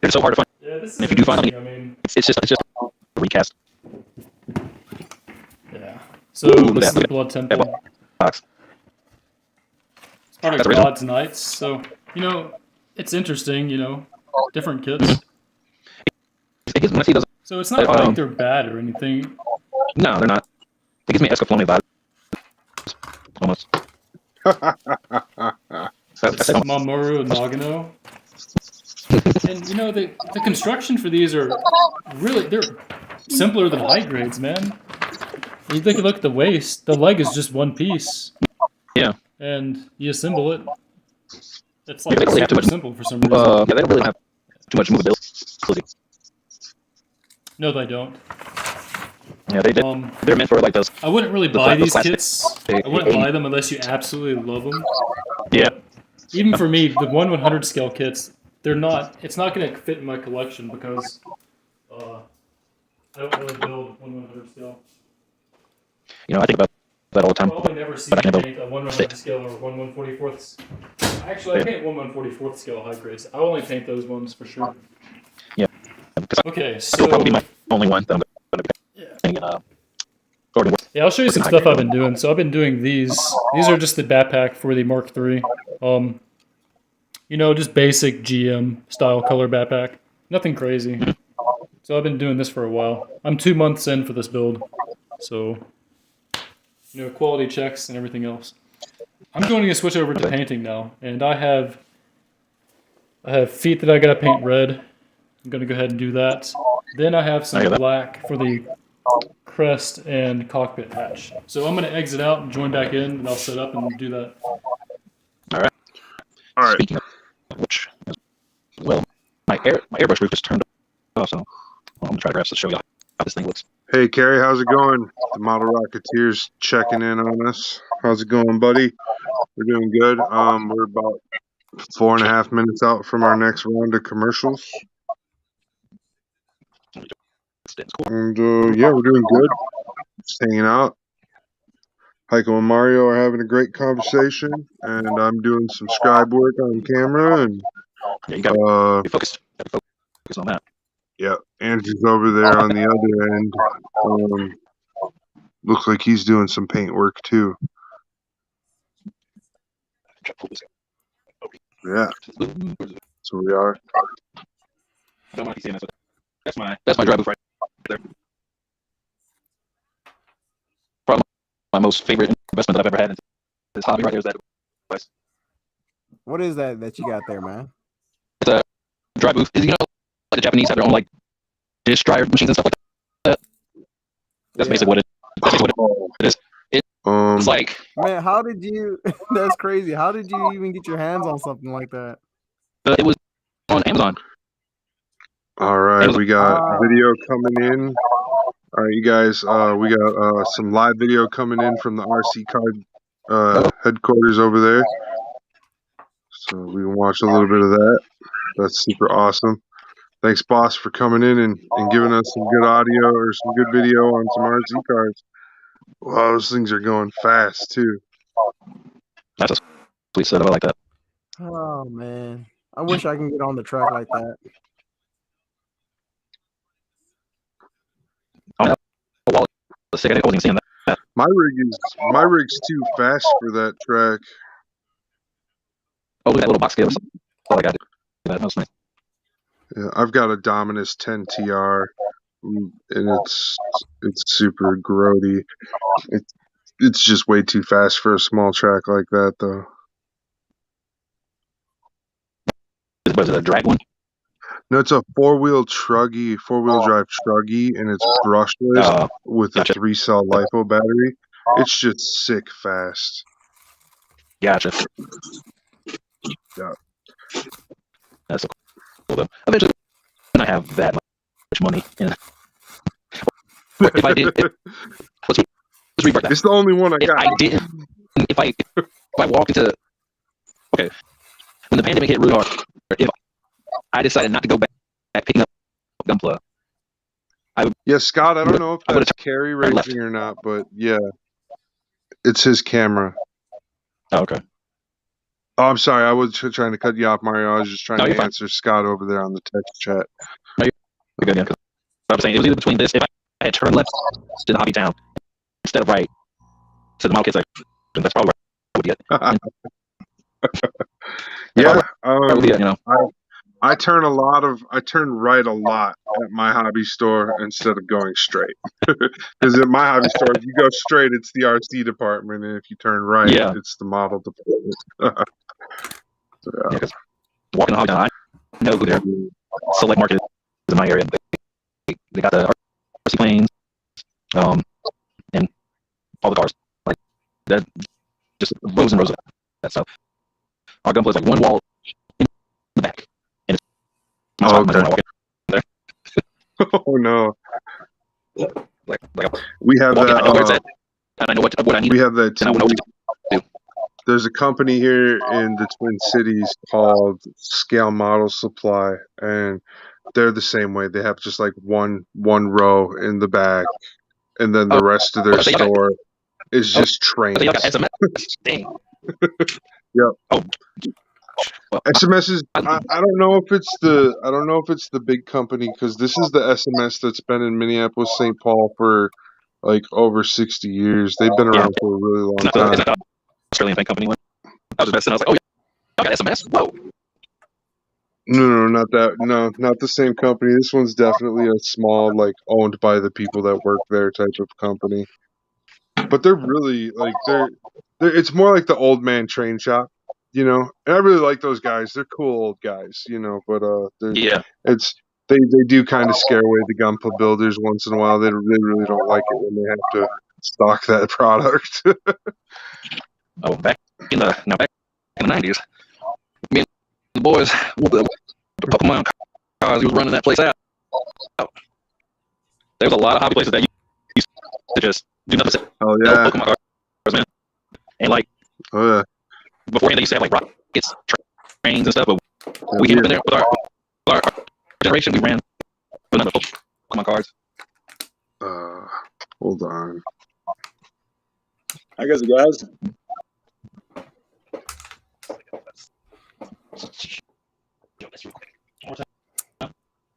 It's so hard to find. Yeah, this is If you do find interesting. I mean, It's just a recast yeah. So Ooh, this is look the at Blood Temple. box. It's part of That's original. Gods Knights. So it's interesting. Different kits. It gives, when I see those, So it's not like they're bad or anything. no, they're not. It gives me Escaflowne vibes. Almost. It's Mamoru Nagano. And the construction for these are they're simpler than high grades, man. You take a look at the waist, the leg is just one piece. Yeah. And you assemble it. It's like they don't really have too super much- simple for some reason. Yeah, they don't really have too much movability. No, they don't. Yeah, they're meant for like those. I wouldn't really The buy plastic- these plastic. kits. I wouldn't buy them unless you absolutely love them. Yeah. Even for me, the 1/100 scale kits, it's not going to fit in my collection because I don't really build 1/100 scale. I think about that all the time. I'll probably never see But I me can paint a 1/100 scale or 1/144th. Actually, I paint 1/144th scale high grades. I only paint those ones for sure. Yeah. Because Okay, that'll so probably be my only one that I'm going to be painting. yeah, I'll show you some stuff I've been doing. So I've been doing these. These are just the backpack for the Mark III. Just basic GM style color backpack. Nothing crazy. So I've been doing this for a while. I'm 2 months in for this build. So, quality checks and everything else. I'm going to switch over to painting now. And I have feet that I got to paint red. I'm going to go ahead and do that. Then I have some black for the crest and cockpit hatch. So I'm going to exit out and join back in, and I'll set up and do that. All right. Speaking of which, well, my airbrush roof just turned off, so I'm gonna try to show you how this thing looks. Hey, Carrie, how's it going? The Model Rocketeer's checking in on us. How's it going, buddy? We're doing good. We're about 4.5 minutes out from our next round of commercials. And, yeah, we're doing good. Just hanging out. Hiko and Mario are having a great conversation, and I'm doing some scribe work on camera, and, Yeah, you gotta be focused. Gotta be focused on that. yeah, Andrew's over there on the other end, looks like he's doing some paint work too. Yeah. So we are. That's my dry booth right there. Probably my most favorite investment that I've ever had in this hobby right here is that device. What is that you got there, man? It's a dry booth. Like the Japanese have their own like dish dryer machines and stuff like that. That's basically what it is. It's like, man, how did you? That's crazy. How did you even get your hands on something like that? It was on Amazon. All right, we got video coming in. All right, you guys, we got some live video coming in from the RC Card headquarters over there. So we can watch a little bit of that. That's super awesome. Thanks, boss, for coming in and giving us some good audio or some good video on some RC cards. Wow, those things are going fast too. That's a sweet setup. I like that. Oh man, I wish I can get on the track like that. Sick. I wasn't seeing that. My rig's too fast for that track. Oh, look at that little box scale. That's all I got. That was nice. Yeah, I've got a Dominus 10 TR, and it's super grody. It's just way too fast for a small track like that, though. Was it a drag one? No, it's a four-wheel drive truggy, and it's brushless with a 3-cell LiPo battery. It's just sick fast. Gotcha. Yeah. That's so cool, though. Eventually, when I have that much money, if I did, let's revert that. It's the only one I got. If I walked into, when the pandemic hit really hard, if I decided not to go back picking up Gunpla, yeah, Scott, I don't know if that's carry racing or not, but yeah, it's his camera. Oh, okay. Oh, I'm sorry. I was trying to cut you off, Mario. I was just trying to answer Scott over there on the text chat. No, you're good, yeah. I was saying it was either between this, if I had turned left to the hobby town instead of right to the model kit section, that's probably where I would get. Yeah. I turn right a lot at my hobby store instead of going straight. Because at my hobby store, if you go straight, it's the RC department, and if you turn right, it's the model department. Because walking the hobby town, I know who their select market is in my area. They got the RC planes, and all the cars. Like that, just rows and rows of that stuff. Our Gunpla is like one wall in the back. Okay. Oh no! We have that. I know where it's at, and I know what I need. We have that too. There's a company here in the Twin Cities called Scale Model Supply, and they're the same way. They have just like one row in the back, and then the rest of their store is just trains. Dang. Yep. Oh. Well, SMS is. I don't know if it's the big company, because this is the SMS that's been in Minneapolis, St. Paul for like over 60 years. They've been around for a really long time. It's not the Australian thing company one. I was just I was like, oh yeah, I got SMS. Whoa. No, not that. No, not the same company. This one's definitely a small, like, owned by the people that work there type of company. But they're really like they're. It's more like the old man train shop. You know, and I really like those guys. They're cool old guys, you know. But they do kind of scare away the Gunpla builders once in a while. They really don't like it when they have to stock that product. Back in the 90s, me and the boys, the Pokemon cars, we was running that place out. There was a lot of hobby places that used to just do nothing. Oh yeah, Pokemon cars, man. And like, oh yeah. Beforehand, they used to have like rockets, trains, and stuff. But we came up in there with our generation. We ran a number of Pokemon cards. Hold on. I guess, guys.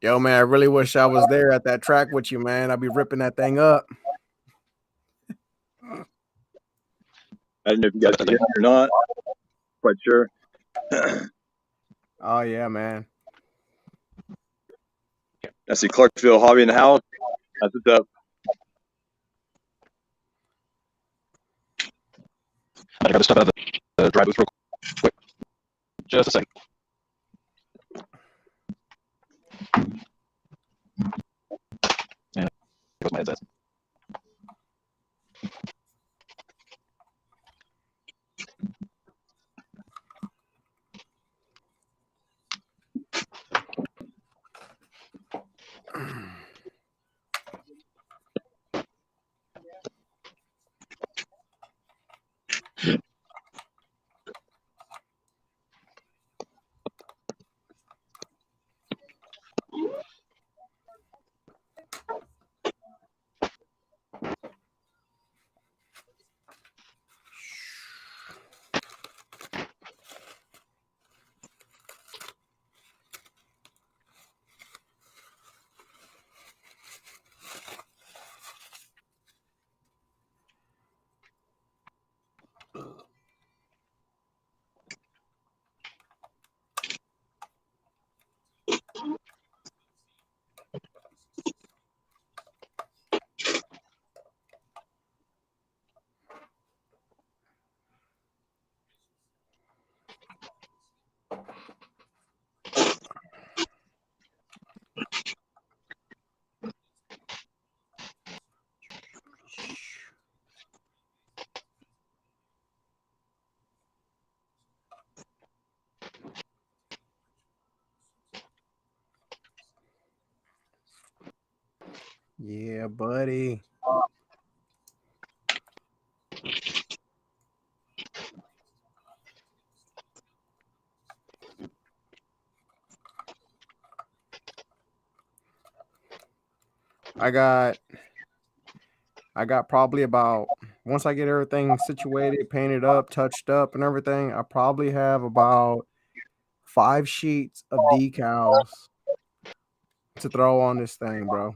Yo, man, I really wish I was there at that track with you, man. I'd be ripping that thing up. I don't know if you guys can hear me or not. Quite sure. Oh yeah, man. I see Clarksville Hobby in the house. That's what's up. I gotta step out of the dry booth real quick. Just a second. And goes my headset. Yeah, buddy. I got probably about, once I get everything situated, painted up, touched up, and everything, I probably have about 5 sheets of decals to throw on this thing, bro.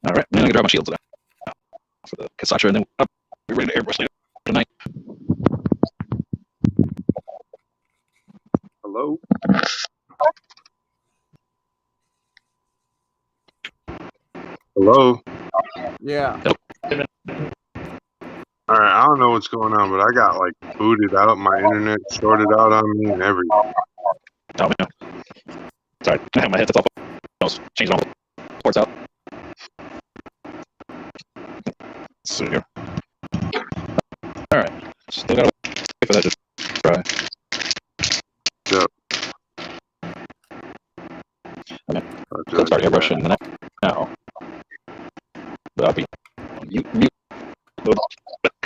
All right, now I can grab my shields now for the Kasasha, and then I'll be ready to airbrush later tonight. Hello? Hello? Yeah. All right, I don't know what's going on, but I got like booted out. My internet shorted out on me and everything. Oh man, sorry, I have my headsets off. I was changing all the ports out. Let's see here. All right, still gotta wait for that to dry. Yep. Okay, so start airbrushing now. But I'll be mute. But I'm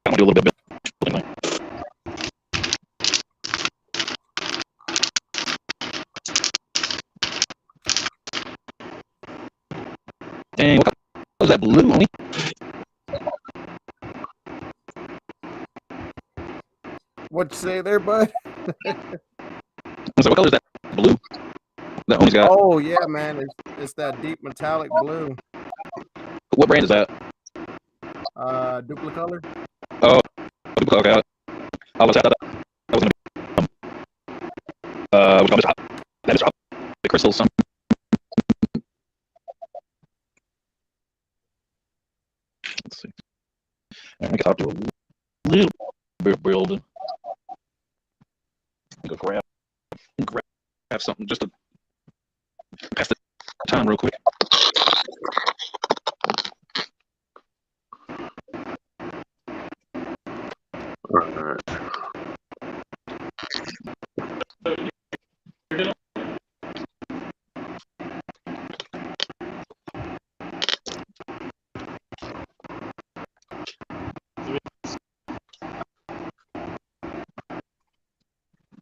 gonna do a little bit of building. Dang, what color is that blue, Oni? What you say there, bud? So what color is that blue that Oni's got? Oh yeah, man. It's that deep metallic blue. What brand is that? Duplicolor. Oh, okay. I was that was gonna be we call this hot. That is hot. The crystals. Some. Let's see. I guess I'll do a little bit of building. Go grab something just to pass the time real quick. All right.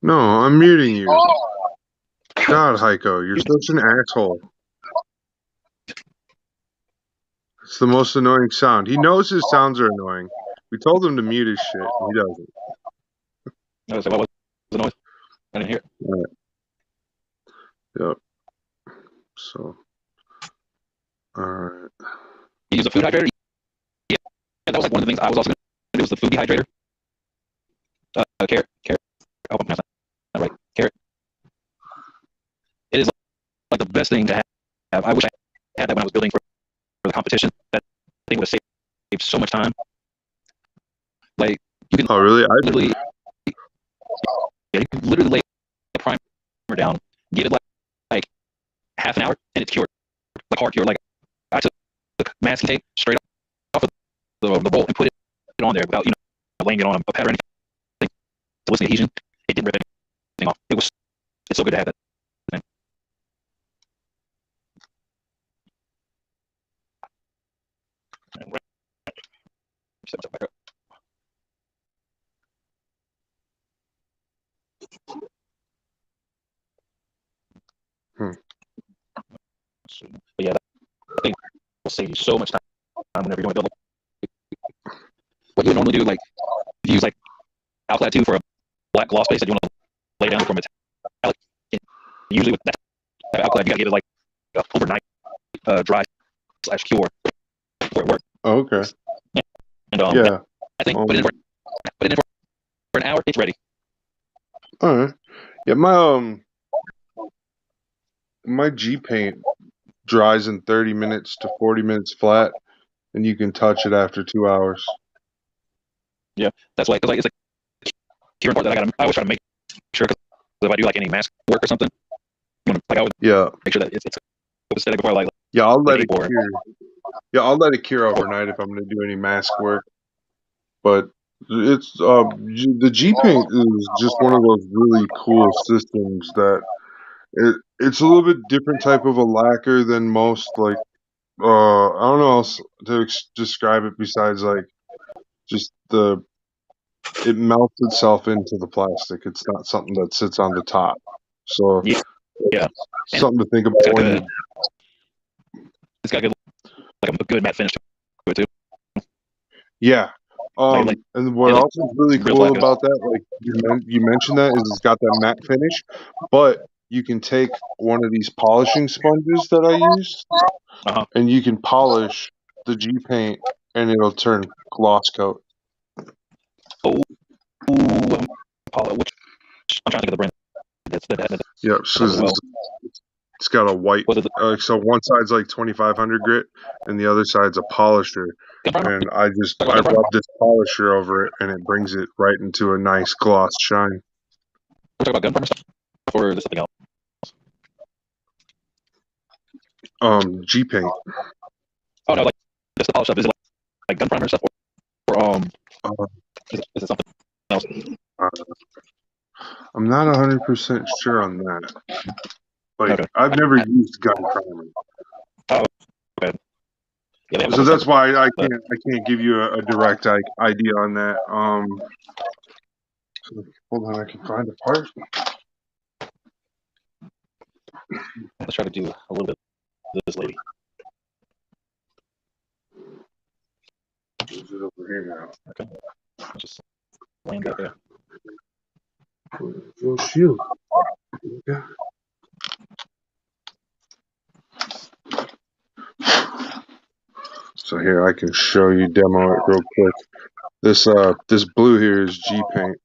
No, I'm muting you. God, Hiko, you're such an asshole. It's the most annoying sound. He knows his sounds are annoying. We told him to mute his shit, and he doesn't. So what was the noise? I didn't hear it. Right. Yep. So, all right. You use a food hydrator? Yeah, that was like one of the things I was also going to do was the food dehydrator. Carrot. I hope I'm pronouncing that right. Carrot. It is like the best thing to have. I wish I had that when I was building for the competition. That thing would have saved so much time. Like you can Oh, really? literally, yeah, you can literally lay a primer down, give it like half an hour, and it's cured, like hard cured. Like I took masking tape straight off of the roll and put it on there without laying it on a pad or anything to listen to adhesion. It didn't rip anything off. It's so good to have that thing. Set myself back up. But yeah, that thing will save you so much time whenever you're doing a build. What you would normally do, like if you use like Alclad 2 for a black gloss base that you want to lay down for metallic. Usually with that type of Alclad, you gotta get it like overnight dry / cure for it work. Oh, okay. And Yeah. I think put it in for an hour, it's ready. All right. Yeah, my G paint dries in 30 minutes to 40 minutes flat, and you can touch it after 2 hours. Yeah, that's why, because like it's like curing part that I always try to make sure, because if I do like any mask work or something, I would make sure that it's aesthetic before I yeah, I'll let it cure. Yeah, I'll let it cure overnight if I'm going to do any mask work. But it's the G paint is just one of those really cool systems that it's a little bit different type of a lacquer than most, like I don't know how else to describe it besides like just it melts itself into the plastic. It's not something that sits on the top. So yeah, something to think about when it's got a good matte finish to it too. Yeah. And what else is really cool about that, like you mentioned that, is it's got that matte finish, but you can take one of these polishing sponges that I use, and you can polish the G paint, and it'll turn gloss coat. Oh, I'm trying to think of the brand. Yep. So it's got a white. So one side's like 2500 grit, and the other side's a polisher. And I rub this polisher over it, and it brings it right into a nice gloss shine. We're talking about gun primer stuff, or is this something else? G paint. Oh no, like just the polish stuff. Is it like gun primer stuff, or is it something else? I'm not 100% sure on that. Like I've never used gun primer. Oh, okay. Yeah, so that's why I can't give you a direct idea on that. So hold on, I can find a part. Let's try to do a little bit of this lady. Is it over here now? Okay. I'll just land that there. Oh shoot. Okay. So here I can show you, demo it real quick. This blue here is G paint.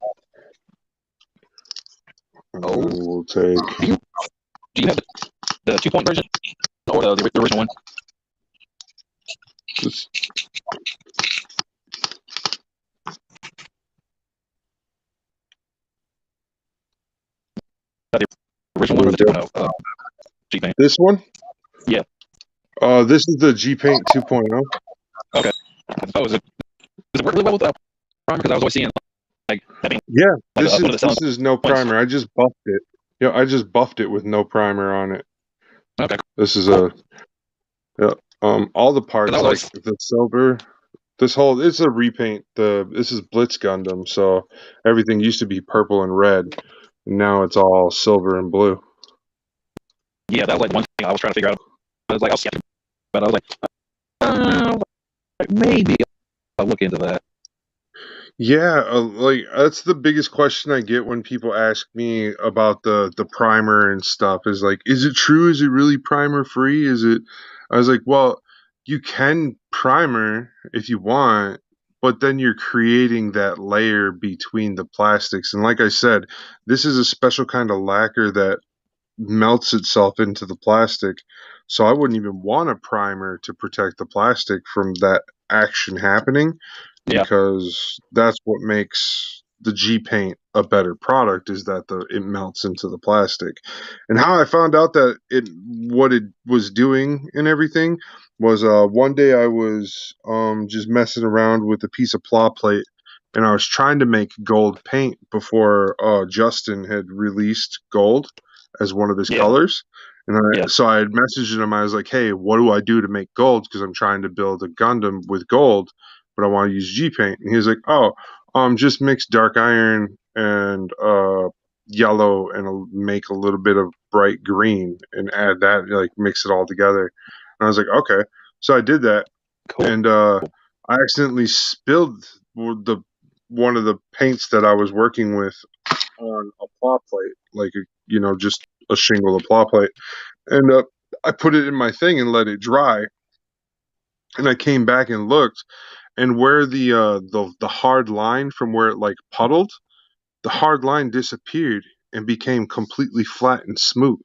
We'll take. Do you have the 2-point version or the original one? The original one or the 2.0 G paint? This one? Yeah. This is the G paint 2.0. Okay. Oh, does it work really well with that primer? Because I was always seeing like that being, this is no primer. I just buffed it. Yeah, I just buffed it with no primer on it. Okay. This is all the parts like the silver. It's a repaint. This is Blitz Gundam, so everything used to be purple and red, and now it's all silver and blue. Yeah, that was like one thing I was trying to figure out. I was like, I'll skip it, but I was like, maybe I'll look into that. Yeah, like that's the biggest question I get when people ask me about the primer and stuff is like, is it true? Is it really primer free? Is it? I was like, well, you can primer if you want, but then you're creating that layer between the plastics. And like I said, this is a special kind of lacquer that melts itself into the plastic. So I wouldn't even want a primer to protect the plastic from that action happening Yeah. because that's what makes the G paint a better product is that it melts into the plastic. And how I found out that what it was doing and everything was one day I was just messing around with a piece of plow plate and I was trying to make gold paint before Justin had released gold as one of his Yeah. colors. And Yeah. so I had messaged him. I was like, "Hey, what do I do to make gold? Because I'm trying to build a Gundam with gold, but I want to use G paint." And he was like, "Oh, just mix dark iron and yellow and make a little bit of bright green and add that, like mix it all together." And I was like, "Okay." So I did that, Cool. and I accidentally spilled the one of the paints that I was working with on a plow plate, like just a shingle of plow plate, and I put it in my thing and let it dry. And I came back and looked, and where the hard line from where it like puddled, the hard line disappeared and became completely flat and smooth.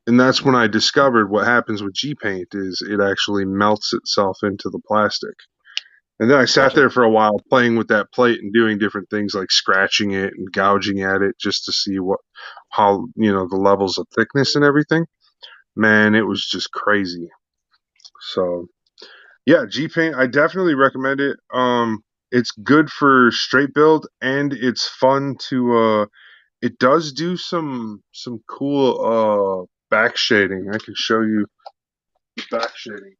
And that's when I discovered what happens with G paint is it actually melts itself into the plastic. And then I sat Gotcha. there for a while playing with that plate and doing different things like scratching it and gouging at it just to see how the levels of thickness and everything. Man, it was just crazy. So yeah, G Paint, I definitely recommend it. It's good for straight build and it's fun to it does do some cool back shading. I can show you back shading.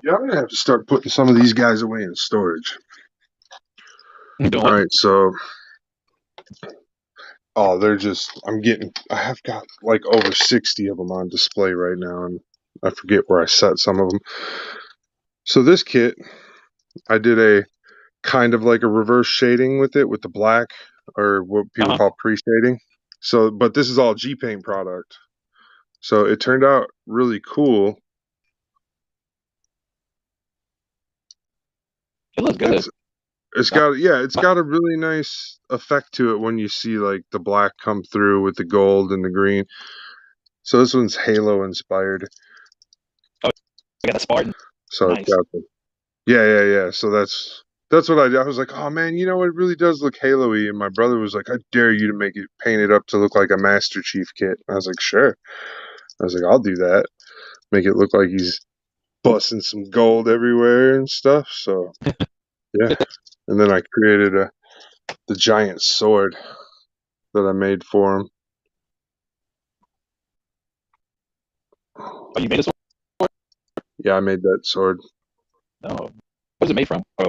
Yeah, I'm gonna have to start putting some of these guys away in storage. You doing All what? right, so I have got like over 60 of them on display right now, and I forget where I set some of them. So this kit, I did a kind of like a reverse shading with it with the black or what people Uh-huh. call pre-shading. So, but this is all G Paint product. So it turned out really cool. It looks good. It's got a really nice effect to it when you see like the black come through with the gold and the green. So this one's Halo inspired. Oh, I got that Spartan. So it's Nice. got yeah. So that's what I did. I was like, oh man, it really does look Halo-y. And my brother was like, I dare you to make it paint it up to look like a Master Chief kit. I was like, sure. I was like, I'll do that. Make it look like he's busting some gold everywhere and stuff. So yeah. And then I created the giant sword that I made for him. Oh, you made this one? Yeah, I made that sword. Oh. What is it made from? Oh,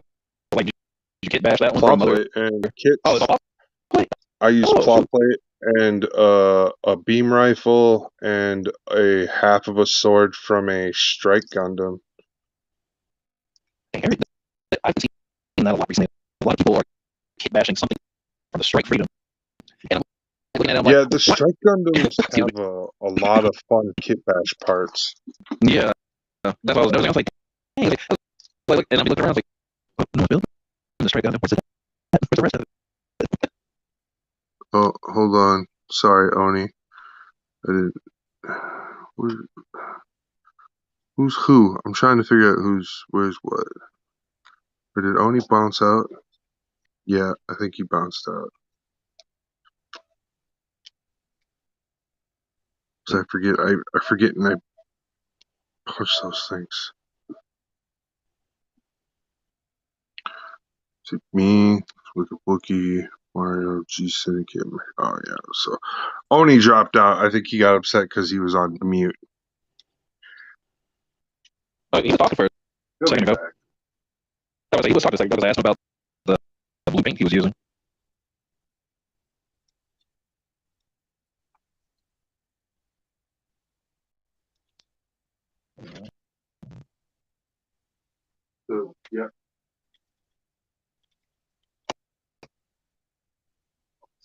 like, did you kit bash that one Plow from other? plate and kits. Oh, it's all plate. I used Oh, plow shoot. plate and a beam rifle and a half of a sword from a strike Gundam. Dang, I've seen that a lot recently. A lot of people are kit bashing something from the Strike Freedom. And I'm looking at it, I'm like, Yeah, the what? strike Gundams Excuse me. have a lot of fun kit bash parts. Yeah. That's what I was noticing. I was like, dang. And I'm looking around, I was like, oh, no building the Strike Gundam. Where's the rest of it? Oh, hold on. Sorry, Oni. I didn't. Who's who? I'm trying to figure out where's what. But did Oni bounce out? Yeah, I think he bounced out. So I forget and I push those things. Is it me? Look at Wookie, Mario, G Syndicate. Oh yeah. So Oni dropped out. I think he got upset because he was on mute. He was talking for a second ago. He was talking a second ago because I asked him about the blue paint he was using. So, yeah.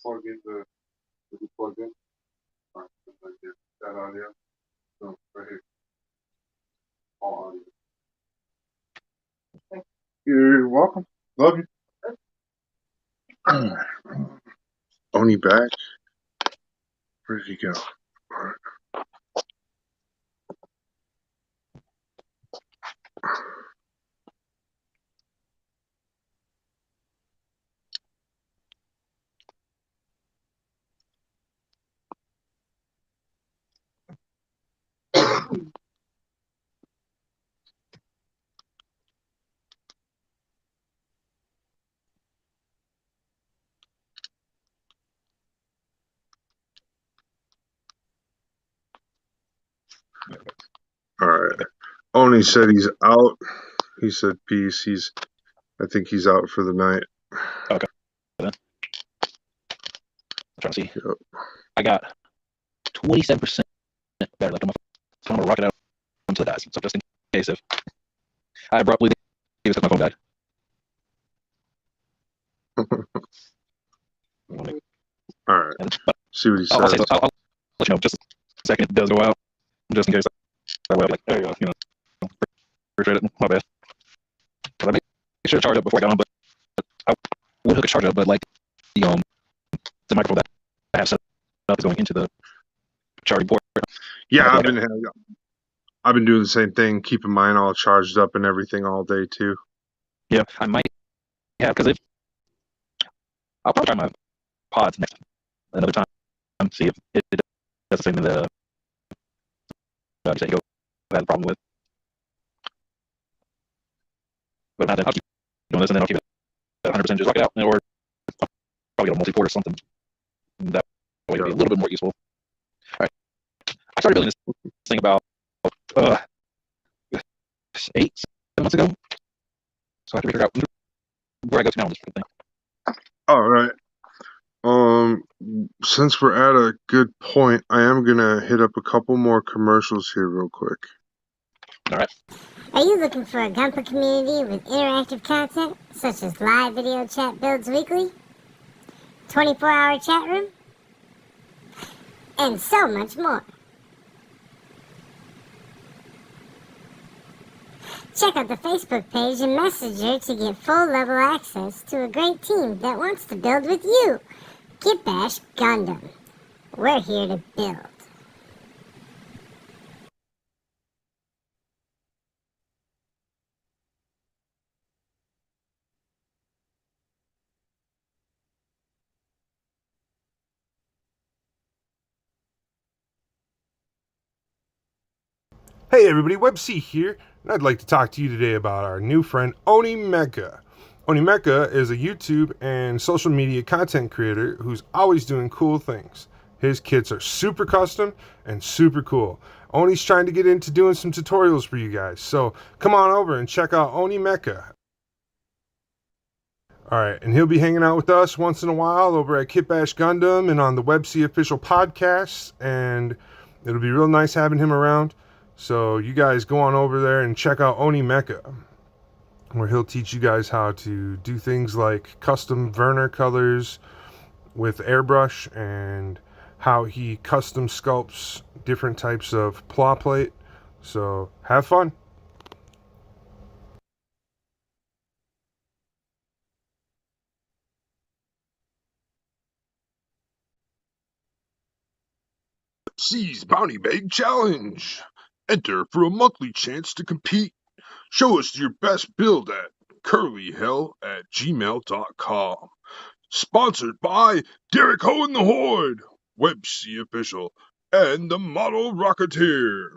Plug in the plug in. All right, that audio. No, right here. All audio. You're welcome. Love you. Oni back. Where did he go? All right. All right. Oni said he's out. He said peace. I think he's out for the night. Okay. I'm trying to see. Yep. I got 27% battery left on my phone. I'm gonna rock it out until it dies. So just in case if I abruptly leave because my phone died. All right. See what he says. I'll let you know just a second. It does go out, just in case. That way I'll be like, there you go. You know, appreciate it. My bad. Because I made sure to charge up before I got on, but I would hook a charger up, but like the microphone that I have set up is going into the charging port. Yeah, I've been doing the same thing, keeping mine all charged up and everything all day too. Yeah, I might have because I'll probably try my pods next another time, see if it does the same thing that Hiko had a problem with. But now then I'll keep doing this and then I'll keep it at 100%, just rock it out, or I'll probably get a multi-port or something. That way it'll be a little bit more useful. All right, I started building this thing about 7 months ago, so I have to figure out where I go to now on this thing. All right. Since we're at a good point, I am gonna hit up a couple more commercials here real quick. All right. Are you looking for a Gunpla community with interactive content, such as live video chat builds weekly, 24-hour chat room, and so much more? Check out the Facebook page and Messenger to get full-level access to a great team that wants to build with you. Kitbash Gundam. We're here to build. Hey everybody, WebC here, and I'd like to talk to you today about our new friend Oni Mecha. Oni Mecha is a YouTube and social media content creator who's always doing cool things. His kits are super custom and super cool. Oni's trying to get into doing some tutorials for you guys, so come on over and check out Oni Mecha. Alright, and he'll be hanging out with us once in a while over at Kitbash Gundam and on the WebC official podcasts, and it'll be real nice having him around. So you guys go on over there and check out Oni Mecha, where he'll teach you guys how to do things like custom Werner colors with airbrush and how he custom sculpts different types of claw plate. So have fun. Seize Bounty Bag Challenge. Enter for a monthly chance to compete. Show us your best build at curlyhell@gmail.com. Sponsored by Derek Ho and the Horde, Webc Official, and the Model Rocketeer.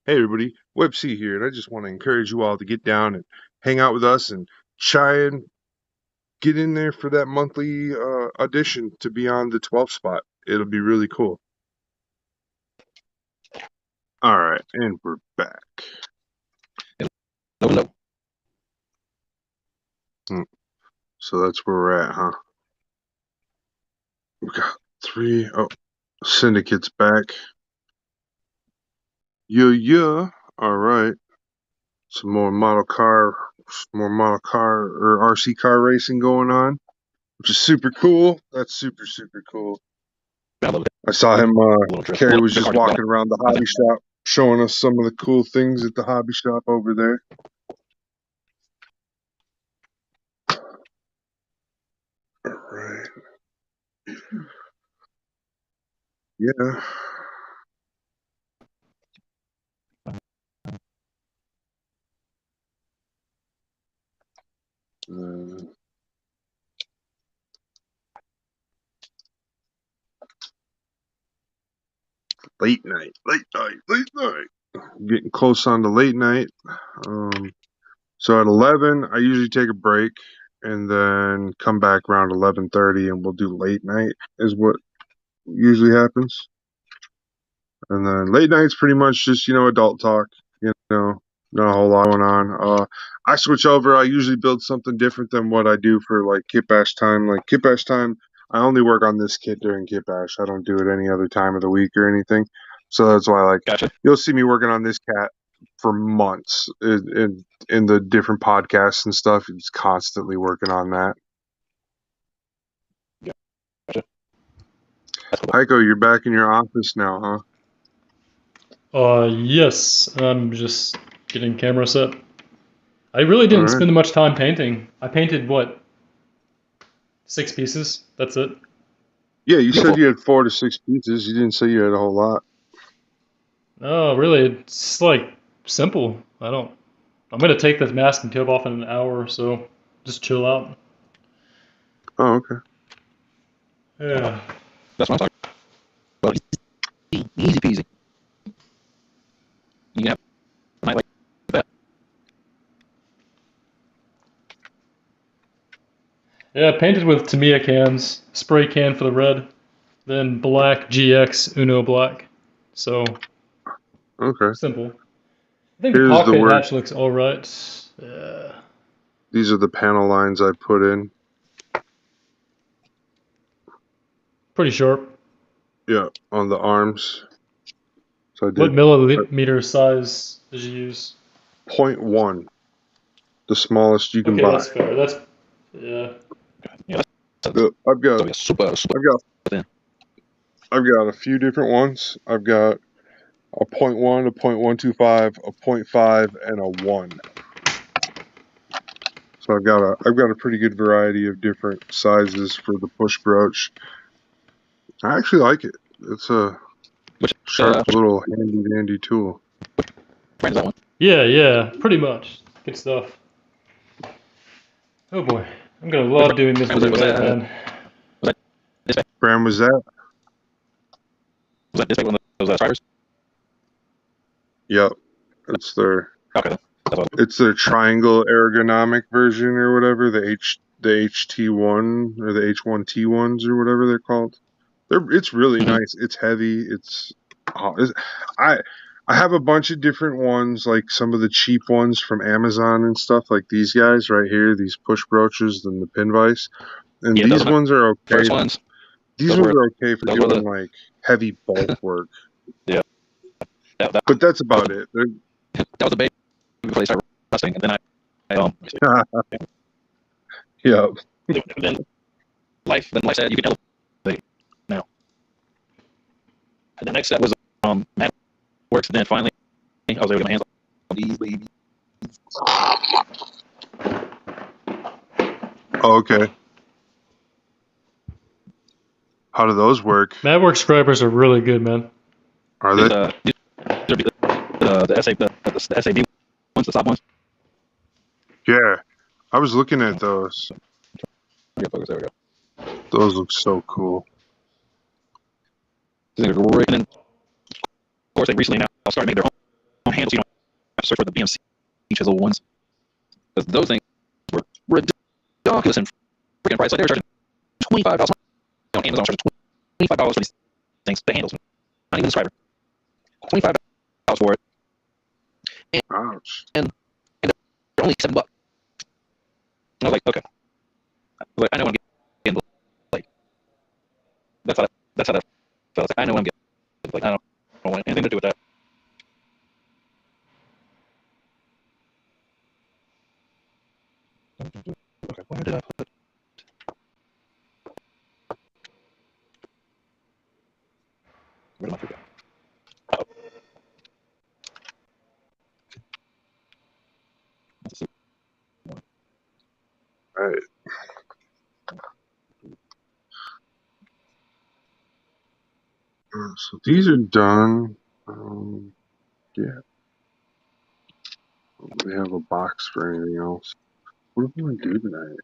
Hey everybody, WebC here, and I just want to encourage you all to get down and hang out with us and try and get in there for that monthly audition to be on the 12th spot. It'll be really cool. All right, and we're back. Hello. So that's where we're at, huh? We got 3. Oh, Syndicate's back. Yeah. All right. Some more model car or RC car racing going on, which is super cool. That's super cool. I saw him. Carrie was just walking around the hobby shop, showing us some of the cool things at the hobby shop over there. All right. Yeah. Late night. Getting close on to late night. So at 11, I usually take a break and then come back around 11:30, and we'll do late night. Is what usually happens. And then late night's pretty much just adult talk. Not a whole lot going on. I switch over. I usually build something different than what I do for like kitbash time. Like kitbash time, I only work on this kit during kitbash. I don't do it any other time of the week or anything. So that's why, Gotcha. You'll see me working on this cat for months in the different podcasts and stuff. It's constantly working on that. Gotcha. Hiko, you're back in your office now, huh? Yes. I'm just getting camera set. I really didn't spend much time painting. I painted, 6 pieces? That's it. Yeah, you said you had 4 to 6 pieces. You didn't say you had a whole lot. Oh, really? It's simple. I'm gonna take this mask and tape off in an hour or so. Just chill out. Oh, okay. Yeah. That's what I'm talking about. Easy peasy. You can have a night like that. Yeah, painted with Tamiya cans, spray can for the red, then black GX Uno black. So Okay. simple. I think Here's the the cockpit work. hatch looks alright. These are the panel lines I put in. Pretty sharp. Yeah, on the arms. So I did What millimeter size did you use? 0.1, the smallest you can Okay, buy. that's fair. That's yeah. I've got super thin. I've got a few different ones. I've got a 0.1, a 0.125, a 0.5, and a 1. So I've got a pretty good variety of different sizes for the push brooch. I actually like it. It's a sharp little handy tool. Brand is that one? Yeah, pretty much. Good stuff. Oh boy, I'm gonna love doing this with you guys, man. This bag? Brand was that? Was that this bag, one of those strivers? Yep. It's their Okay. It's their triangle ergonomic version or whatever, the HT1 or the H1T1s or whatever they're called. It's really nice. It's heavy. I have a bunch of different ones, like some of the cheap ones from Amazon and stuff, like these guys right here, these push brooches and the pin vise. And Yeah, these ones are okay. First ones. These ones are okay for doing like heavy bulk work. Yeah. But that's about it. That was a baby before they started rusting, and then Yeah. Then life said you can elevate now. And the next step was Mad Works, and then finally I was able to get my hands on these babies. Oh, okay. How do those work? MadWorks scribers are really good, man. Are they? The SAB ones, the top ones. Yeah, I was looking at those. There we go. Those look so cool. They're great. And then, of course, they recently now started making their own handles. You don't have to search for the BMC chisel ones. Because those things were ridiculous in freaking price. Like, they were charging $25 on Amazon, charging $25 for these things, the handles. Not even the striper. $25 for it. Ouch. And they're only $7. And I was like, okay. Like, I know what I'm getting. Like, that's how that felt. Like, I know what I'm getting. Like, I don't want anything to do with that. Okay, where did I put it? Where did I forget? Oh. All right. So these are done. Yeah. We have a box for anything else. What do we want to do tonight?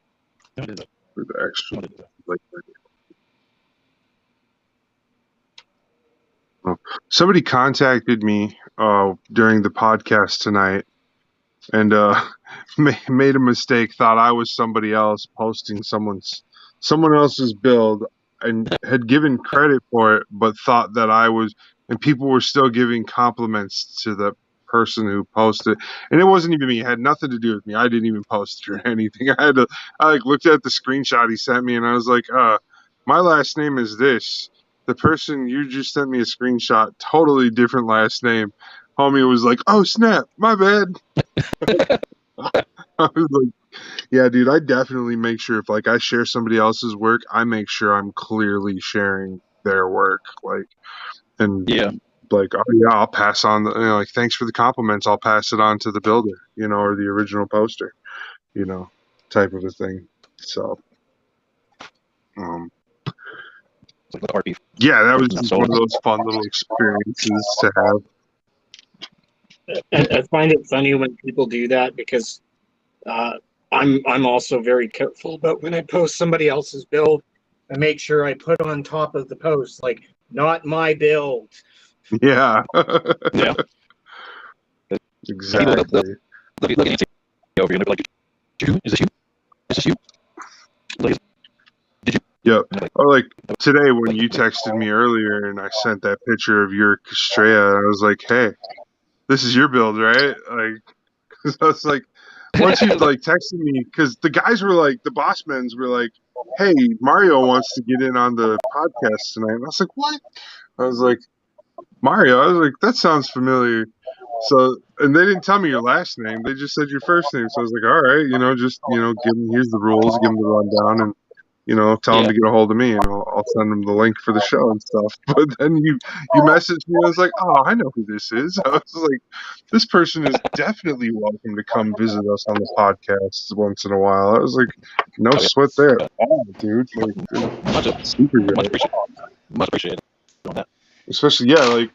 No, it is. For the extra, No, it is. like. Somebody contacted me during the podcast tonight and made a mistake, thought I was somebody else posting someone else's build and had given credit for it, but thought that I was, and people were still giving compliments to the person who posted, and it wasn't even me. It had nothing to do with me. I didn't even post it or anything. I looked at the screenshot he sent me and I was like, my last name is this. The person you just sent me a screenshot, totally different last name. Homie was like, oh snap, my bad. I was like, yeah, dude, I definitely make sure if like I share somebody else's work, I make sure I'm clearly sharing their work. Like, and Yeah. like, oh yeah, I'll pass on the, like, thanks for the compliments. I'll pass it on to the builder, or the original poster, type of a thing. So, Like with RP. yeah, that was just one of those fun little experiences to have. I find it funny when people do that because I'm also very careful about when I post somebody else's build. I make sure I put on top of the post like not my build. Yeah. Yeah. Exactly. Look at Nancy over here and they're like, is this you? Is this you? Like, did you? Yep. Or like today when you texted me earlier and I sent that picture of your Castrea, I was like, hey, this is your build, right? Like, cause I was like, once you like texted me, because the guys were like, the boss men's were like, hey, Mario wants to get in on the podcast tonight. And I was like, what? I was like, Mario? I was like, that sounds familiar. So, and they didn't tell me your last name. They just said your first name. So I was like, all right, just, give them, here's the rules, give them the rundown, and, tell them to get a hold of me, and I'll send them the link for the show and stuff. But then you messaged me. I was like, oh, I know who this is. I was like, this person is definitely welcome to come visit us on the podcast once in a while. I was like, no sweat there. Oh, dude. Like, super good. Much appreciated on that. Especially, yeah, like,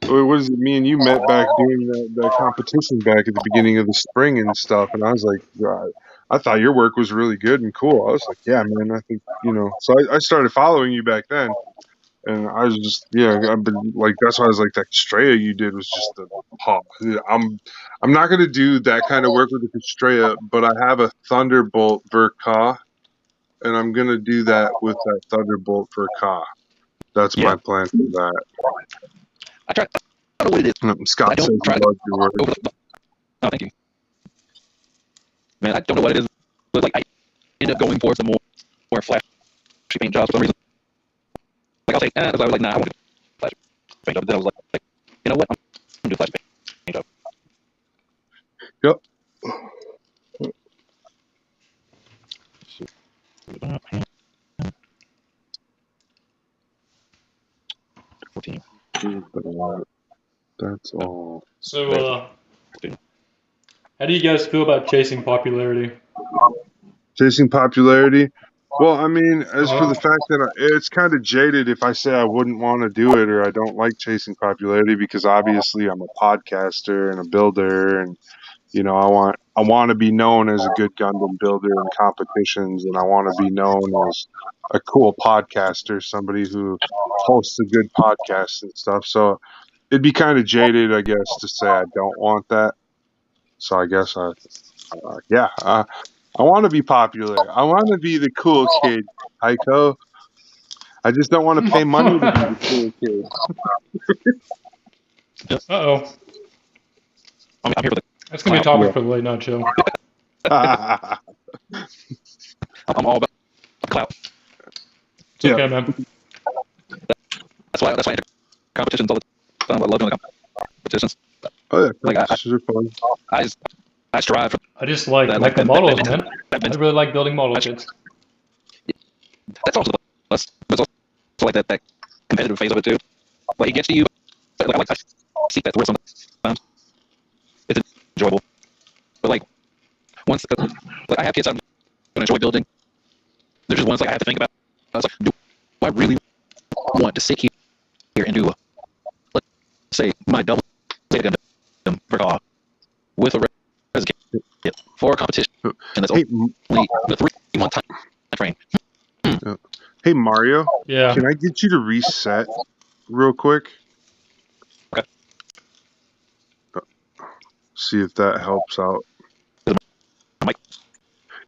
what is it? Me and you met back doing that competition back at the beginning of the spring and stuff, and I was like, God, I thought your work was really good and cool. I was like, yeah, man, I think So I started following you back then, and I was just I've been like, that's why I was like, that Castrea you did was just a pop. I'm not gonna do that kind of work with the Castrea, but I have a Thunderbolt Verka, and I'm gonna do that with that Thunderbolt Verka. That's my plan for that. I don't know what it is. Scott says he loves your work. Oh, thank you. Man, I don't know what it is, but like I end up going for some more flashy paint jobs for some reason. Like I'll say, I was like, nah, I want to do flashy paint job. Then I was like, you know what? I'm gonna do flashy paint job. Yep. That's all. So, how do you guys feel about chasing popularity? Chasing popularity? Well, I mean, as for the fact that it's kind of jaded if I say I wouldn't want to do it or I don't like chasing popularity, because obviously I'm a podcaster and a builder and You know, I want to be known as a good Gundam builder in competitions, and I want to be known as a cool podcaster, somebody who hosts a good podcast and stuff. So it'd be kind of jaded, I guess, to say I don't want that. So I guess I want to be popular. I want to be the cool kid, Hiko. I just don't want to pay money to be the cool kid. Uh-oh. I'm here for the That's going to be a clout. topic for the late night show. I'm all about clout. It's okay, man. That's why I enter competitions all the time. I love doing competitions. Oh yeah, Like competitions are fun. I strive for I just like that, making models, man. I that, really like building model kits. that's also there's also like that competitive phase of it too. Like it gets to you. Like I see that word sometimes. It's enjoyable, but like once like I have kids I'm gonna enjoy building. There's just ones like I have to think about. I was like, do I really want to sit here and do let's say my double Gundam with a res kit for a competition, and that's only the 3-month time frame. Hey Mario, Yeah. can I get you to reset real quick? Okay. See if that helps out. Mic?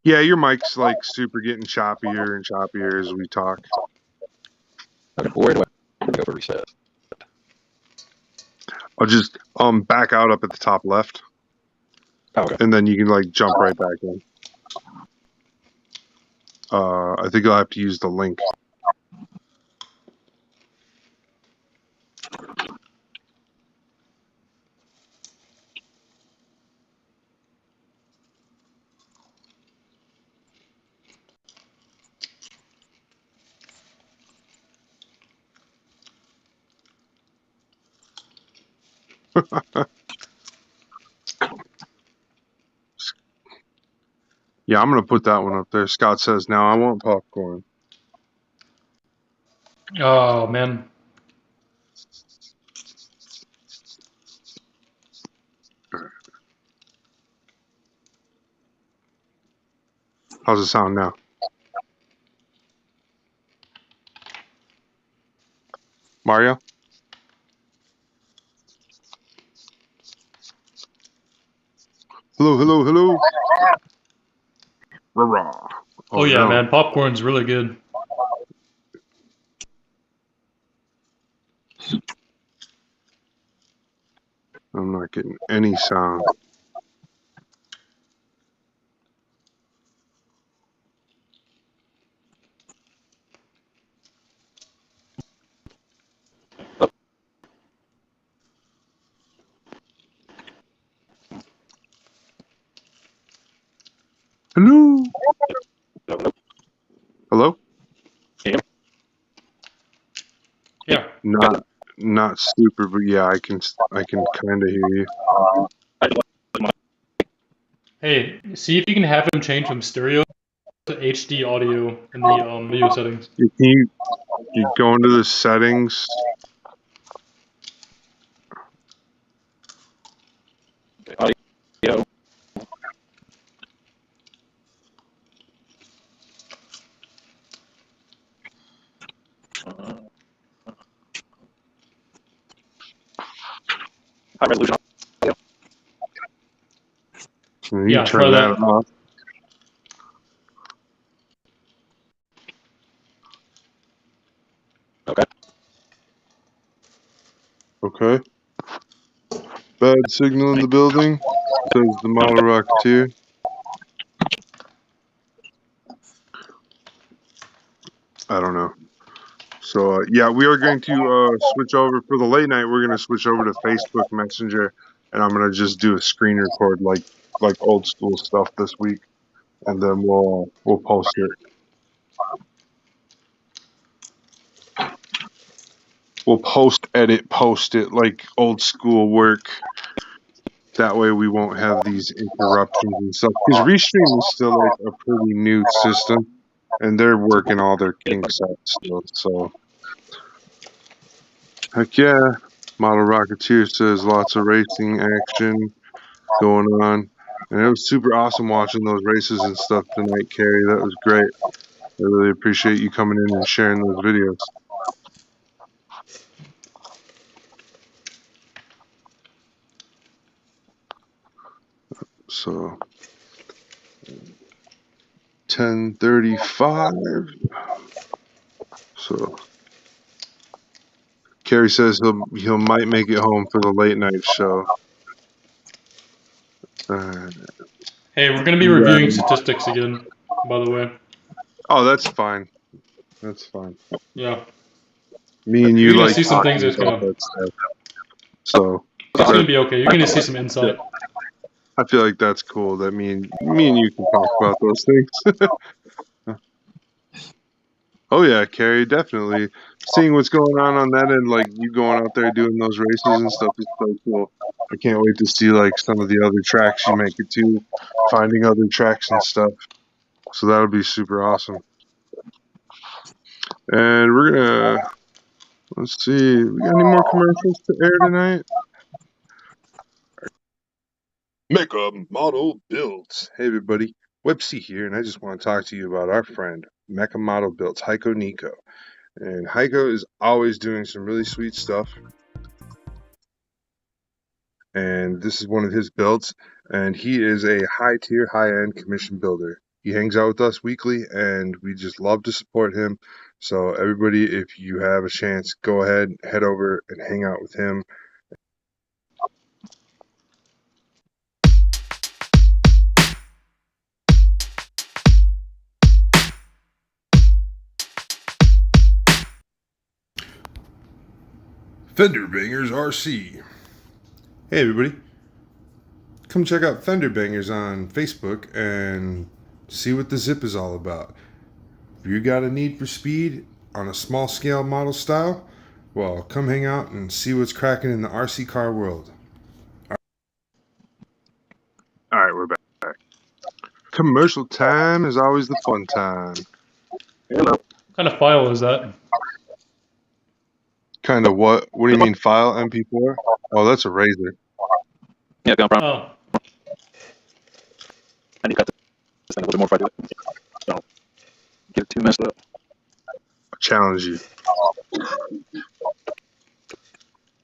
Yeah, your mic's like super getting choppier and choppier as we talk. Okay, where do I go for reset? I'll just back out up at the top left. Oh, okay. And then you can like jump right back in. I think I'll have to use the link. Yeah, I'm gonna put that one up there. Scott says, "Now I want popcorn." Oh, man. How's it sound now? Mario? Hello, hello, hello. Rah-rah. Oh, yeah, no. man. Popcorn's really good. I'm not getting any sound. Hello? Hello? Yeah. Not super, but yeah, I can kind of hear you. Hey, see if you can have him change from stereo to HD audio in the video settings. You go into the settings. Audio. High resolution audio. You Yeah, turn try that that. off. Okay. Okay. Bad signal in the building, says the Model Rocketeer. I don't know. So, yeah, we are going to switch over for the late night. We're going to switch over to Facebook Messenger, and I'm going to just do a screen record like old school stuff this week, and then we'll post it. We'll post it like old school work. That way we won't have these interruptions and stuff. Because Restream is still like a pretty new system, and they're working all their kinks out still. So, heck yeah. Model Rocketeer says lots of racing action. going on. And it was super awesome watching those races and stuff tonight, Carrie. That was great. I really appreciate you coming in and sharing those videos. So 10:35. So Carrie says he'll might make it home for the late night show. Hey, we're gonna be reviewing statistics again, by the way. Oh, that's fine. That's fine. Yeah. Me and You're you gonna like see some talking things that's about gonna. that stuff. So It's gonna be okay. You're gonna see some insight. I feel like that's cool that me and you can talk about those things. Oh yeah, Carrie, definitely. Seeing what's going on that end, like you going out there doing those races and stuff is so cool. I can't wait to see like some of the other tracks you make it to, finding other tracks and stuff. So that'll be super awesome. And we're gonna let's see, we got any more commercials to air tonight? Mecha Model Builds. Hey everybody, Websy here, and I just want to talk to you about our friend Mecha Model Builds, Hiko Nico. And Hiko is always doing some really sweet stuff. And this is one of his builds. And he is a high-tier, high-end commission builder. He hangs out with us weekly, and we just love to support him. So everybody, if you have a chance, go ahead, head over and hang out with him. Fender Bangers RC. Hey everybody, come check out Fender Bangers on Facebook and see what the zip is all about. If you got a need for speed on a small scale model style, well, come hang out and see what's cracking in the RC car world. Alright, we're back. Commercial time is always the fun time. What kind of file is that? Kind of what? What do you mean file? MP4? Oh, that's a Razor. Yeah, come from. Oh. I need to cut this thing a little bit more if I do it. Don't get it too messed up. I challenge you.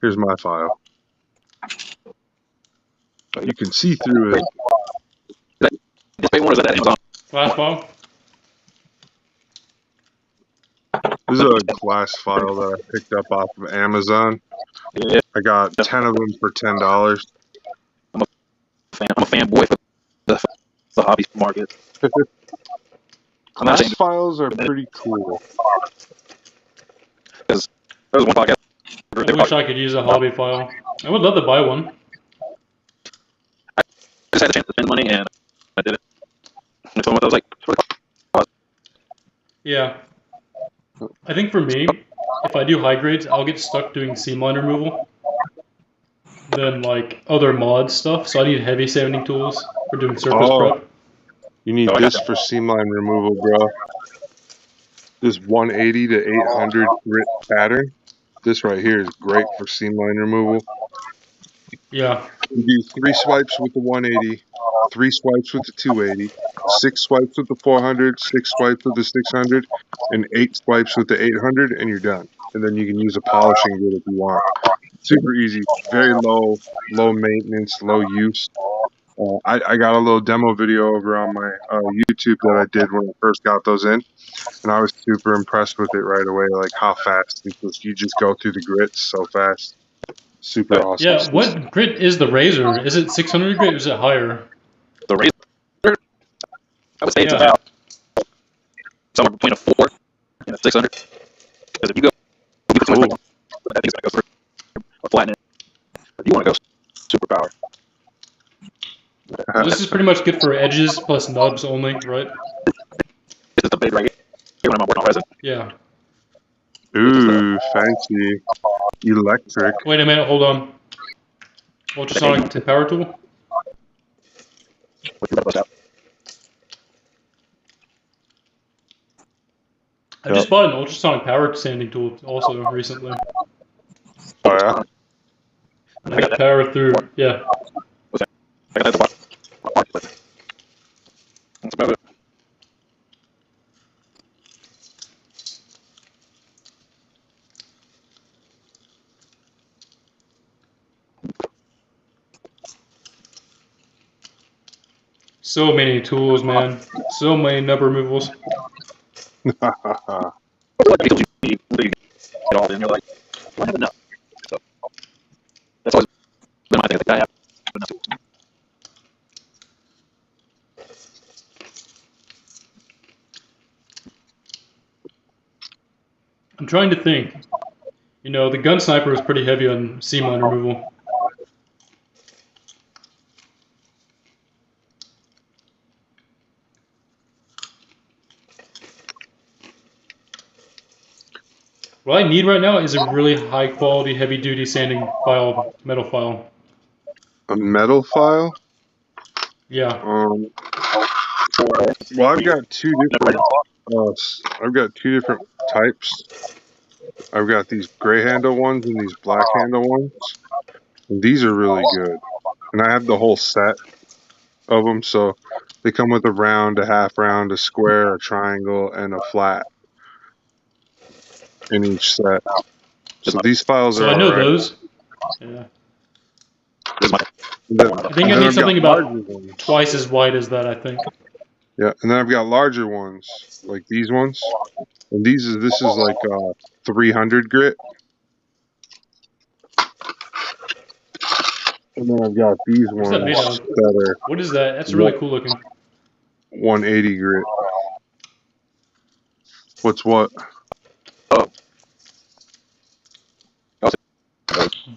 Here's my file. You can see through it. This pay one is that Amazon? Flash file? This is a glass file that I picked up off of Amazon. Yeah. I got 10 of them for $10. I'm a fanboy for the hobby market. Glass files are pretty cool. Because there was one podcast. I wish I could use a hobby file. I would love to buy one. I just had a chance to spend money and I did it. And so I was like, Yeah. I think for me, if I do high grades, I'll get stuck doing seam line removal than like other mod stuff. So I need heavy sanding tools for doing surface prep. You need this for seam line removal, bro. This 180 to 800 grit pattern. This right here is great for seam line removal. Yeah. You do 3 swipes with the 180, 3 swipes with the 280, 6 swipes with the 400, 6 swipes with the 600, and 8 swipes with the 800, and you're done. And then you can use a polishing grid if you want. Super easy, very low maintenance, low use. I got a little demo video over on my YouTube that I did when I first got those in, and I was super impressed with it right away, like how fast, because you just go through the grits so fast. Super awesome. Yeah, what grit is the Razor? Is it 600 grit or is it higher? the Razor, I would say it's about somewhere between a 4 and a 600. Because if you go too much, I think it's going to go through or flatten it. If you want to go super power. This is pretty much good for edges plus nubs only, right? This is the big right here when I'm working on resin. Yeah. Ooh, fancy. Electric. Wait a minute, hold on. Ultrasonic to power tool? What you got to bust out. I just bought an ultrasonic power sanding tool also recently. Oh yeah? I got power through, yeah. I got that So many tools, man. So many nub removals. Because you get all in, you're like, do I have enough? So that's always been my thing. Like, I have enough tools. I'm trying to think. You know, the gun sniper was pretty heavy on seam line removal. What I need right now is a really high quality, heavy duty sanding file, metal file. A metal file? Yeah. Well, I've got two different. I've got two different types. I've got these gray handle ones and these black handle ones. And these are really good. And I have the whole set of them, so they come with a round, a half round, a square, a triangle, and a flat in each set. So these files So are I know alright. those. Yeah. I think I then need I've got something larger about ones. twice as wide as that, I think. Yeah, and then I've got larger ones, like these ones. And this is like 300 grit. And then I've got these What's that ones made of? that are What is that? That's really cool looking. 180 grit. What's what?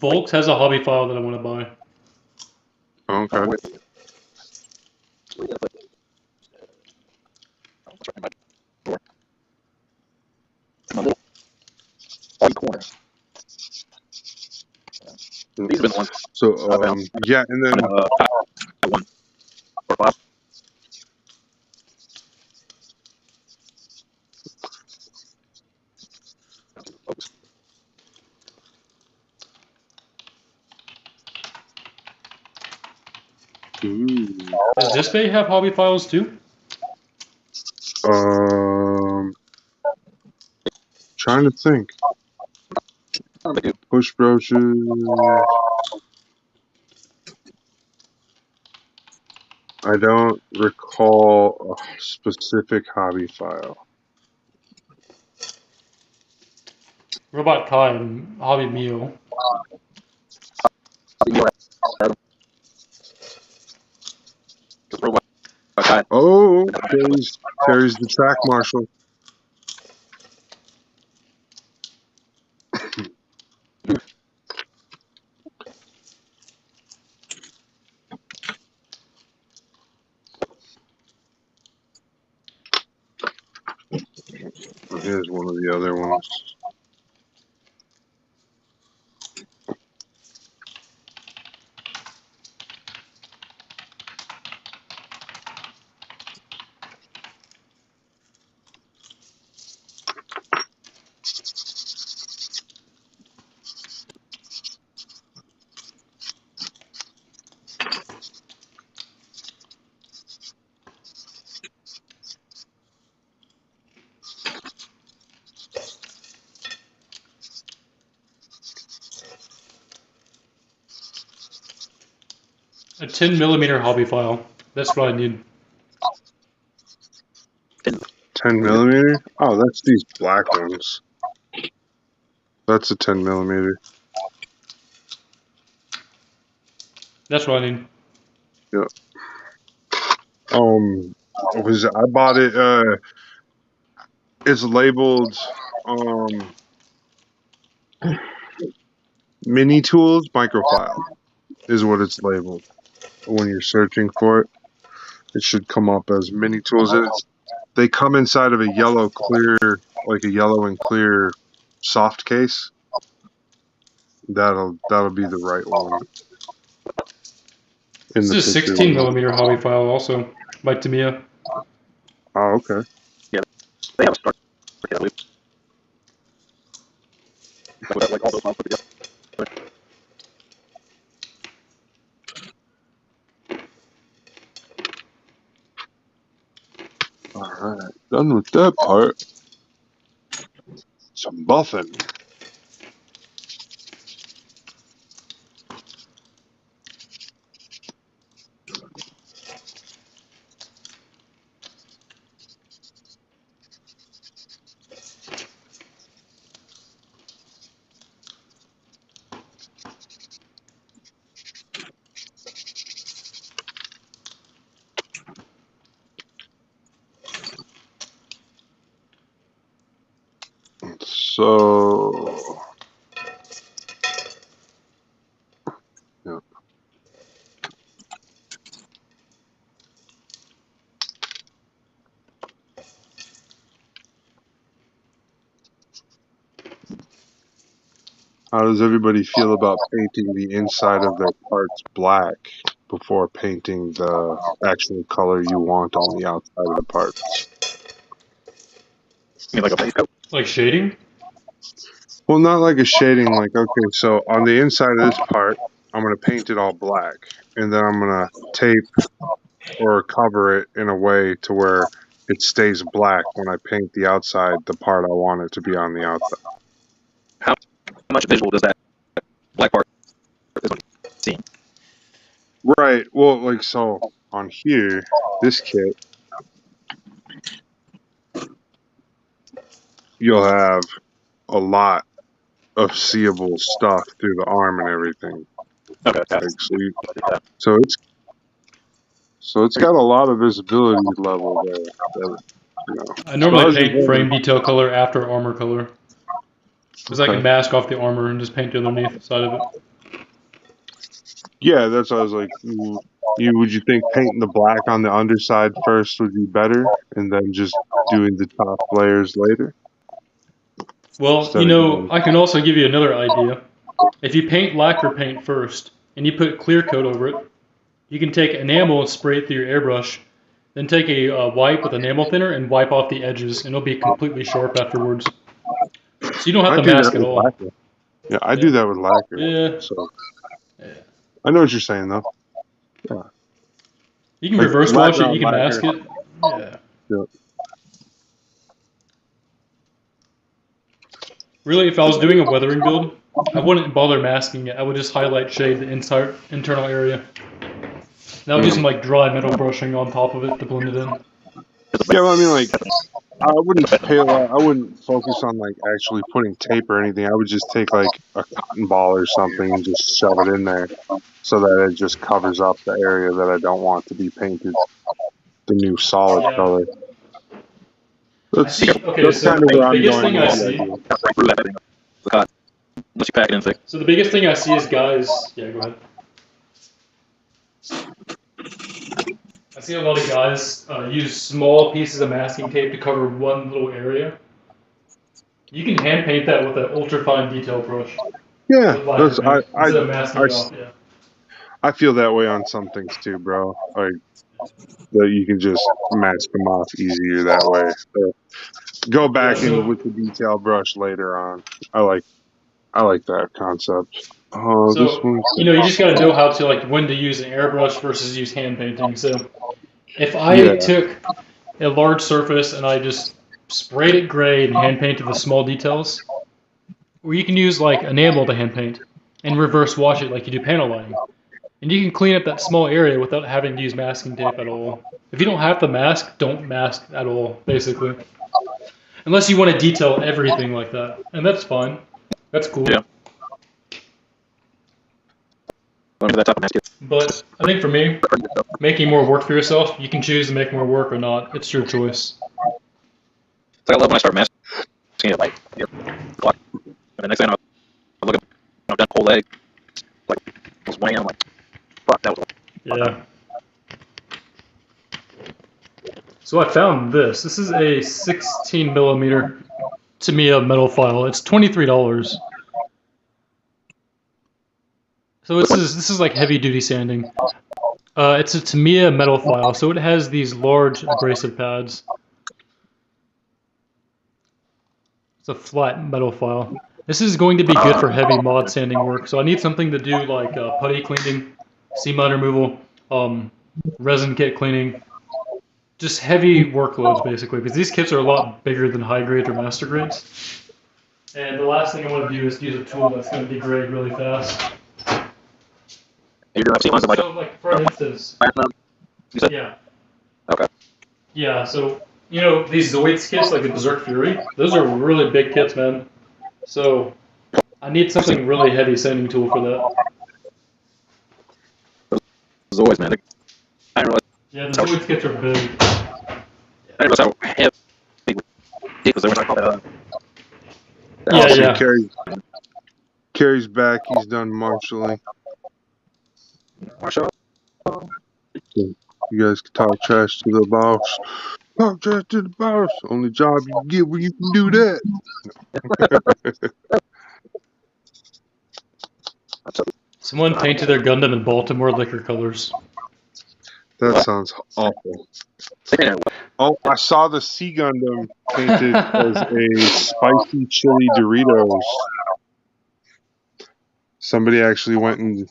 Volks has a hobby file that I want to buy. Okay. These have been the ones So I found. yeah, and then One or five. Does Display have hobby files too? trying to think. Push brooches. I don't recall a specific hobby file. Robot Kai and Hobby Meal. Oh, Terry's the track marshal. Here's one of the other ones. A 10mm hobby file. That's what I need. 10mm? Oh, that's these black ones. That's a 10mm. That's what I need. Yeah. I bought it. It's labeled mini tools microfile is what it's labeled. When you're searching for it, it should come up as mini tools. They come inside of a yellow and clear soft case. That'll be the right one. This is a 16mm hobby file also by Tamiya. Oh, okay. Yeah, they have a start. I believe. Like all those files put together. Alright, done with that part. Some buffing. So, yeah. How does everybody feel about painting the inside of their parts black before painting the actual color you want on the outside of the parts? I mean, like a base coat. Like shading? Well, not like a shading, like, okay, so on the inside of this part, I'm going to paint it all black, and then I'm going to tape or cover it in a way to where it stays black when I paint the outside, the part I want it to be on the outside. How much visual does that black part see? Right, well, like, so on here, this kit, you'll have a lot of seeable stuff through the arm and everything. Okay. Like, so it's got a lot of visibility level there. That, you know. I normally As paint you're frame building- detail color after armor color. Because I Okay. can mask off the armor and just paint the underneath side of it. Yeah, that's what I was like. Would you think painting the black on the underside first would be better, and then just doing the top layers later? Well, Instead you of know, doing- I can also give you another idea. If you paint lacquer paint first, and you put clear coat over it, you can take enamel and spray it through your airbrush, then take a wipe with enamel thinner and wipe off the edges, and it'll be completely sharp afterwards. So you don't have I to do mask that at with all. lacquer. Yeah, I do that with lacquer. Yeah. So Yeah. I know what you're saying, though. You can Like, reverse wash it, you can lacquer. mask it. Yeah. Yeah. Really, if I was doing a weathering build, I wouldn't bother masking it. I would just highlight shade the entire internal area. That would do some like dry metal brushing on top of it to blend it in. Yeah, well, I mean, like, I wouldn't I wouldn't focus on like actually putting tape or anything. I would just take like a cotton ball or something and just shove it in there, so that it just covers up the area that I don't want to be painted the new solid Yeah. color. That's, Okay, that's so kind of the where I'm biggest going thing I with the see. idea. Right through that thing. The cotton. Unless you pack it in thick. So the biggest thing I see is guys. Yeah, go ahead. I see a lot of guys use small pieces of masking tape to cover one little area. You can hand paint that with an ultra fine detail brush. Yeah, With lacquer that's paint, instead of masking it off. Yeah. I feel that way on some things too, bro. Like that you can just mask them off easier that way. So go back Yeah, so- in with the detail brush later on. I like that concept. Oh, this So, one. you know, you just gotta know how to, like, when to use an airbrush versus use hand painting. So, if I Yeah. took a large surface and I just sprayed it gray and hand painted the small details, or you can use, like, enamel to hand paint and reverse wash it like you do panel lining. And you can clean up that small area without having to use masking tape at all. If you don't have to mask, don't mask at all, basically. Unless you want to detail everything like that. And that's fine. That's cool. Yeah. That type of mask. But I think for me, making more work for yourself, you can choose to make more work or not. It's your choice. It's like I love when I start masking it, like, you know, and the next thing I look at, I've done whole leg, like, just went in, I'm like, fuck, that was Yeah. So I found this. This is a 16 millimeter Tamiya metal file. It's $23. So this is like heavy duty sanding. It's a Tamiya metal file, so it has these large abrasive pads. It's a flat metal file. This is going to be good for heavy mod sanding work. So I need something to do like putty cleaning, seam mount removal, resin kit cleaning, just heavy workloads basically, because these kits are a lot bigger than high grades or master grades. And the last thing I want to do is use a tool that's going to degrade really fast. You're doing seam lines, like, So, like for instance, you said? yeah. Okay. Yeah, so, you know, these Zoids kits, like the Berserk Fury, those are really big kits, man. So, I need something really heavy sanding tool for that. It's always, man. I didn't realize, Yeah, the Zoids kits are big. I didn't realize how heavy it was there when I called that. Yeah, Yeah. Carrie's back. He's done marshalling. Marshall. You guys can talk trash to the boss. Talk trash to the boss. Only job you get where you can do that. Someone painted their Gundam in Baltimore liquor colors. That sounds awful. Oh, I saw the Sea Gundam painted as a spicy chili Doritos. Somebody actually went and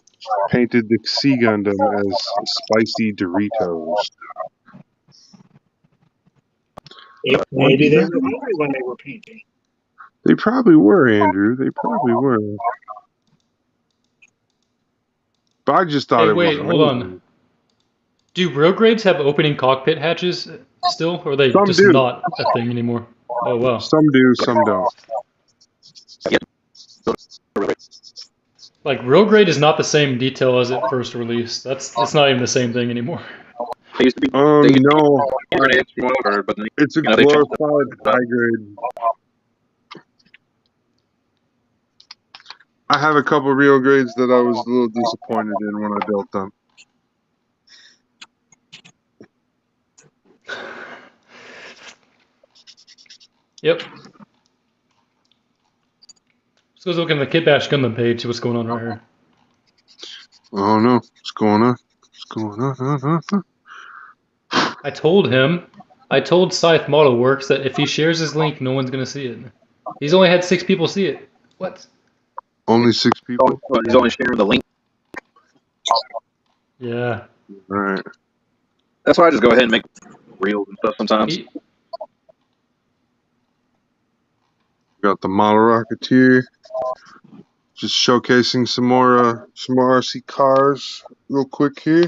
painted the Sea Gundam as spicy Doritos. Maybe they were hungry when they were painting. They probably were, Andrew. They probably were. But I just thought Hey, it was wait, hold on. Do real grades have opening cockpit hatches still, or are they Some just do. not a thing anymore? Oh wow. Some do, some don't. Like real grade is not the same detail as it first released. That's not even the same thing anymore. They used to be. No. But It's a they changed glorified high grade. I have a couple real grades that I was a little disappointed in when I built them. Yep. Let's go look in the kitbash Gundam page. See what's going on right here. Oh no, what's going on? What's going on? I told Scythe Model Works that if he shares his link, no one's gonna see it. He's only had 6 people see it. What? Only 6 people? But he's only sharing the link. Yeah. Alright. That's why I just go ahead and make reels and stuff sometimes. Got the Model Rocketeer. Just showcasing some more RC cars real quick here.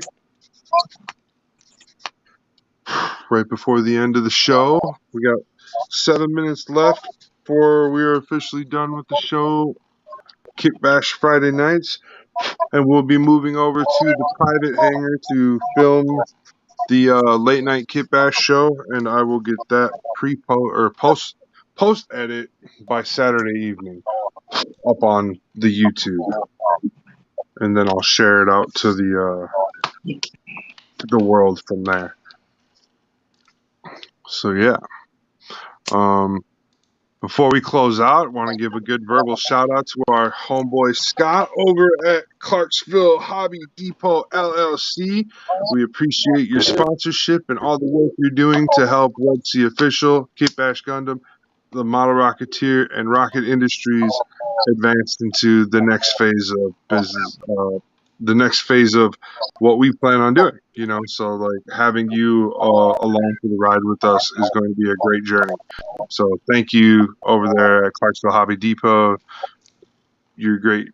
Right before the end of the show. We got 7 minutes left before we are officially done with the show. Kitbash Friday nights. And we'll be moving over to the private hangar to film the late night Kitbash show, and I will get that post edit by Saturday evening up on the YouTube, and then I'll share it out to the world from there. So yeah. Before we close out, I want to give a good verbal shout out to our homeboy Scott over at Clarksville Hobby Depot LLC. We appreciate your sponsorship and all the work you're doing to help Websy Official, Kitbash Gundam, the Model Rocketeer, and Rocket Industries advance into the next phase of business, the next phase of what we plan on doing. You know, so like having you along for the ride with us is going to be a great journey. So thank you over there at Clarksville Hobby Depot. You're great.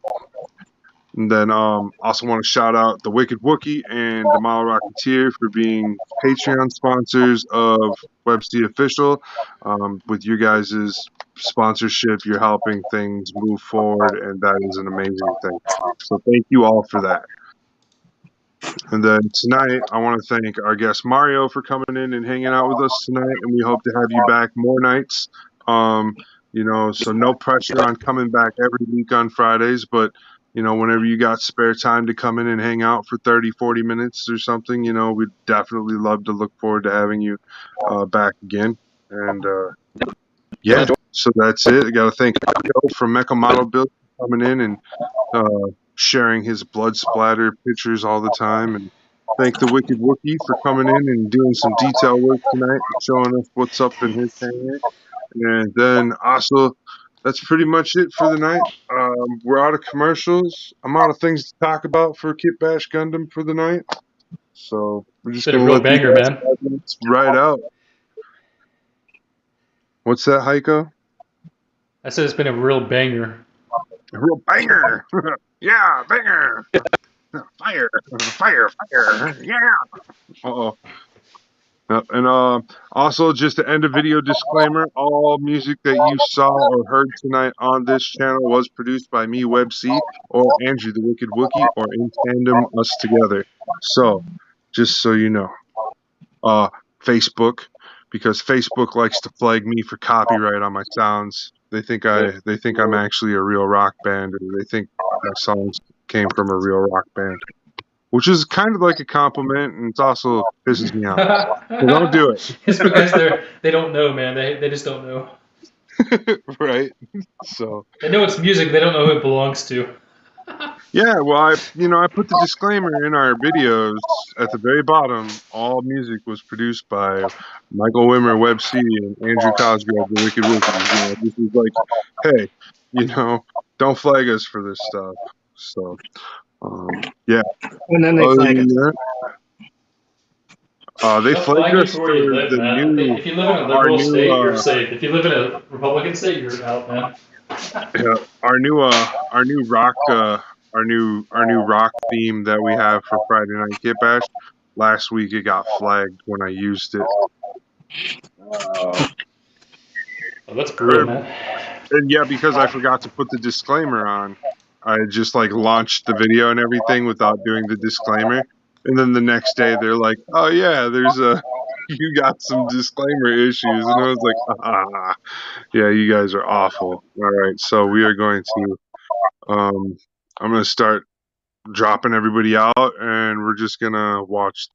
And then also want to shout out the Wicked Wookie and the Model Rocketeer for being Patreon sponsors of Websy Official. With you guys' sponsorship, you're helping things move forward, and that is an amazing thing. So thank you all for that. And then tonight, I want to thank our guest Mario for coming in and hanging out with us tonight, and we hope to have you back more nights. You know, so no pressure on coming back every week on Fridays, but, you know, whenever you got spare time to come in and hang out for 30, 40 minutes or something, you know, we'd definitely love to look forward to having you back again. And, yeah, so that's it. I got to thank Hiko from Mecha Model Build for coming in and sharing his blood splatter pictures all the time, and thank the Wicked Wookie for coming in and doing some detail work tonight and showing us what's up in his hangar. And then also, that's pretty much it for the night. We're out of commercials. I'm out of things to talk about for Kitbash Gundam for the night. So we're just Been a gonna real let you banger, guys man. ride out. What's that, Hiko? I said it's been a real banger. A real banger. Yeah, banger. Fire, fire, fire. Yeah. Uh-oh. And also, just to end a video disclaimer, all music that you saw or heard tonight on this channel was produced by me, Web C, or Andrew, the Wicked Wookie, or in tandem, us together. So, just so you know. Facebook, because Facebook likes to flag me for copyright on my sounds. They think I'm actually a real rock band, or they think my songs came from a real rock band, which is kind of like a compliment, and it's also pisses me off. So don't do it. It's because they don't know, man. They just don't know. Right? So They know it's music. They don't know who it belongs to. yeah, well, I put the disclaimer in our videos at the very bottom. All music was produced by Micheal Wimmer, Web C, and Andrew Cosgrove, the Wicked Wookie. This is like, hey, don't flag us for this stuff. So, yeah. And then they Other flag than it. that, they They'll flagged flag you us for for where you live, the man. new, If you live in a our liberal new, state, you're safe. If you live in a Republican state, you're out, man. our new rock, our new rock theme that we have for Friday Night Kitbash. Last week it got flagged when I used it. Oh, that's brutal, man. And yeah, because I forgot to put the disclaimer on, I just like launched the video and everything without doing the disclaimer. And then the next day they're like, "Oh yeah, you got some disclaimer issues," and I was like, yeah, you guys are awful. All right, so we are going to, I'm going to start dropping everybody out, and we're just gonna watch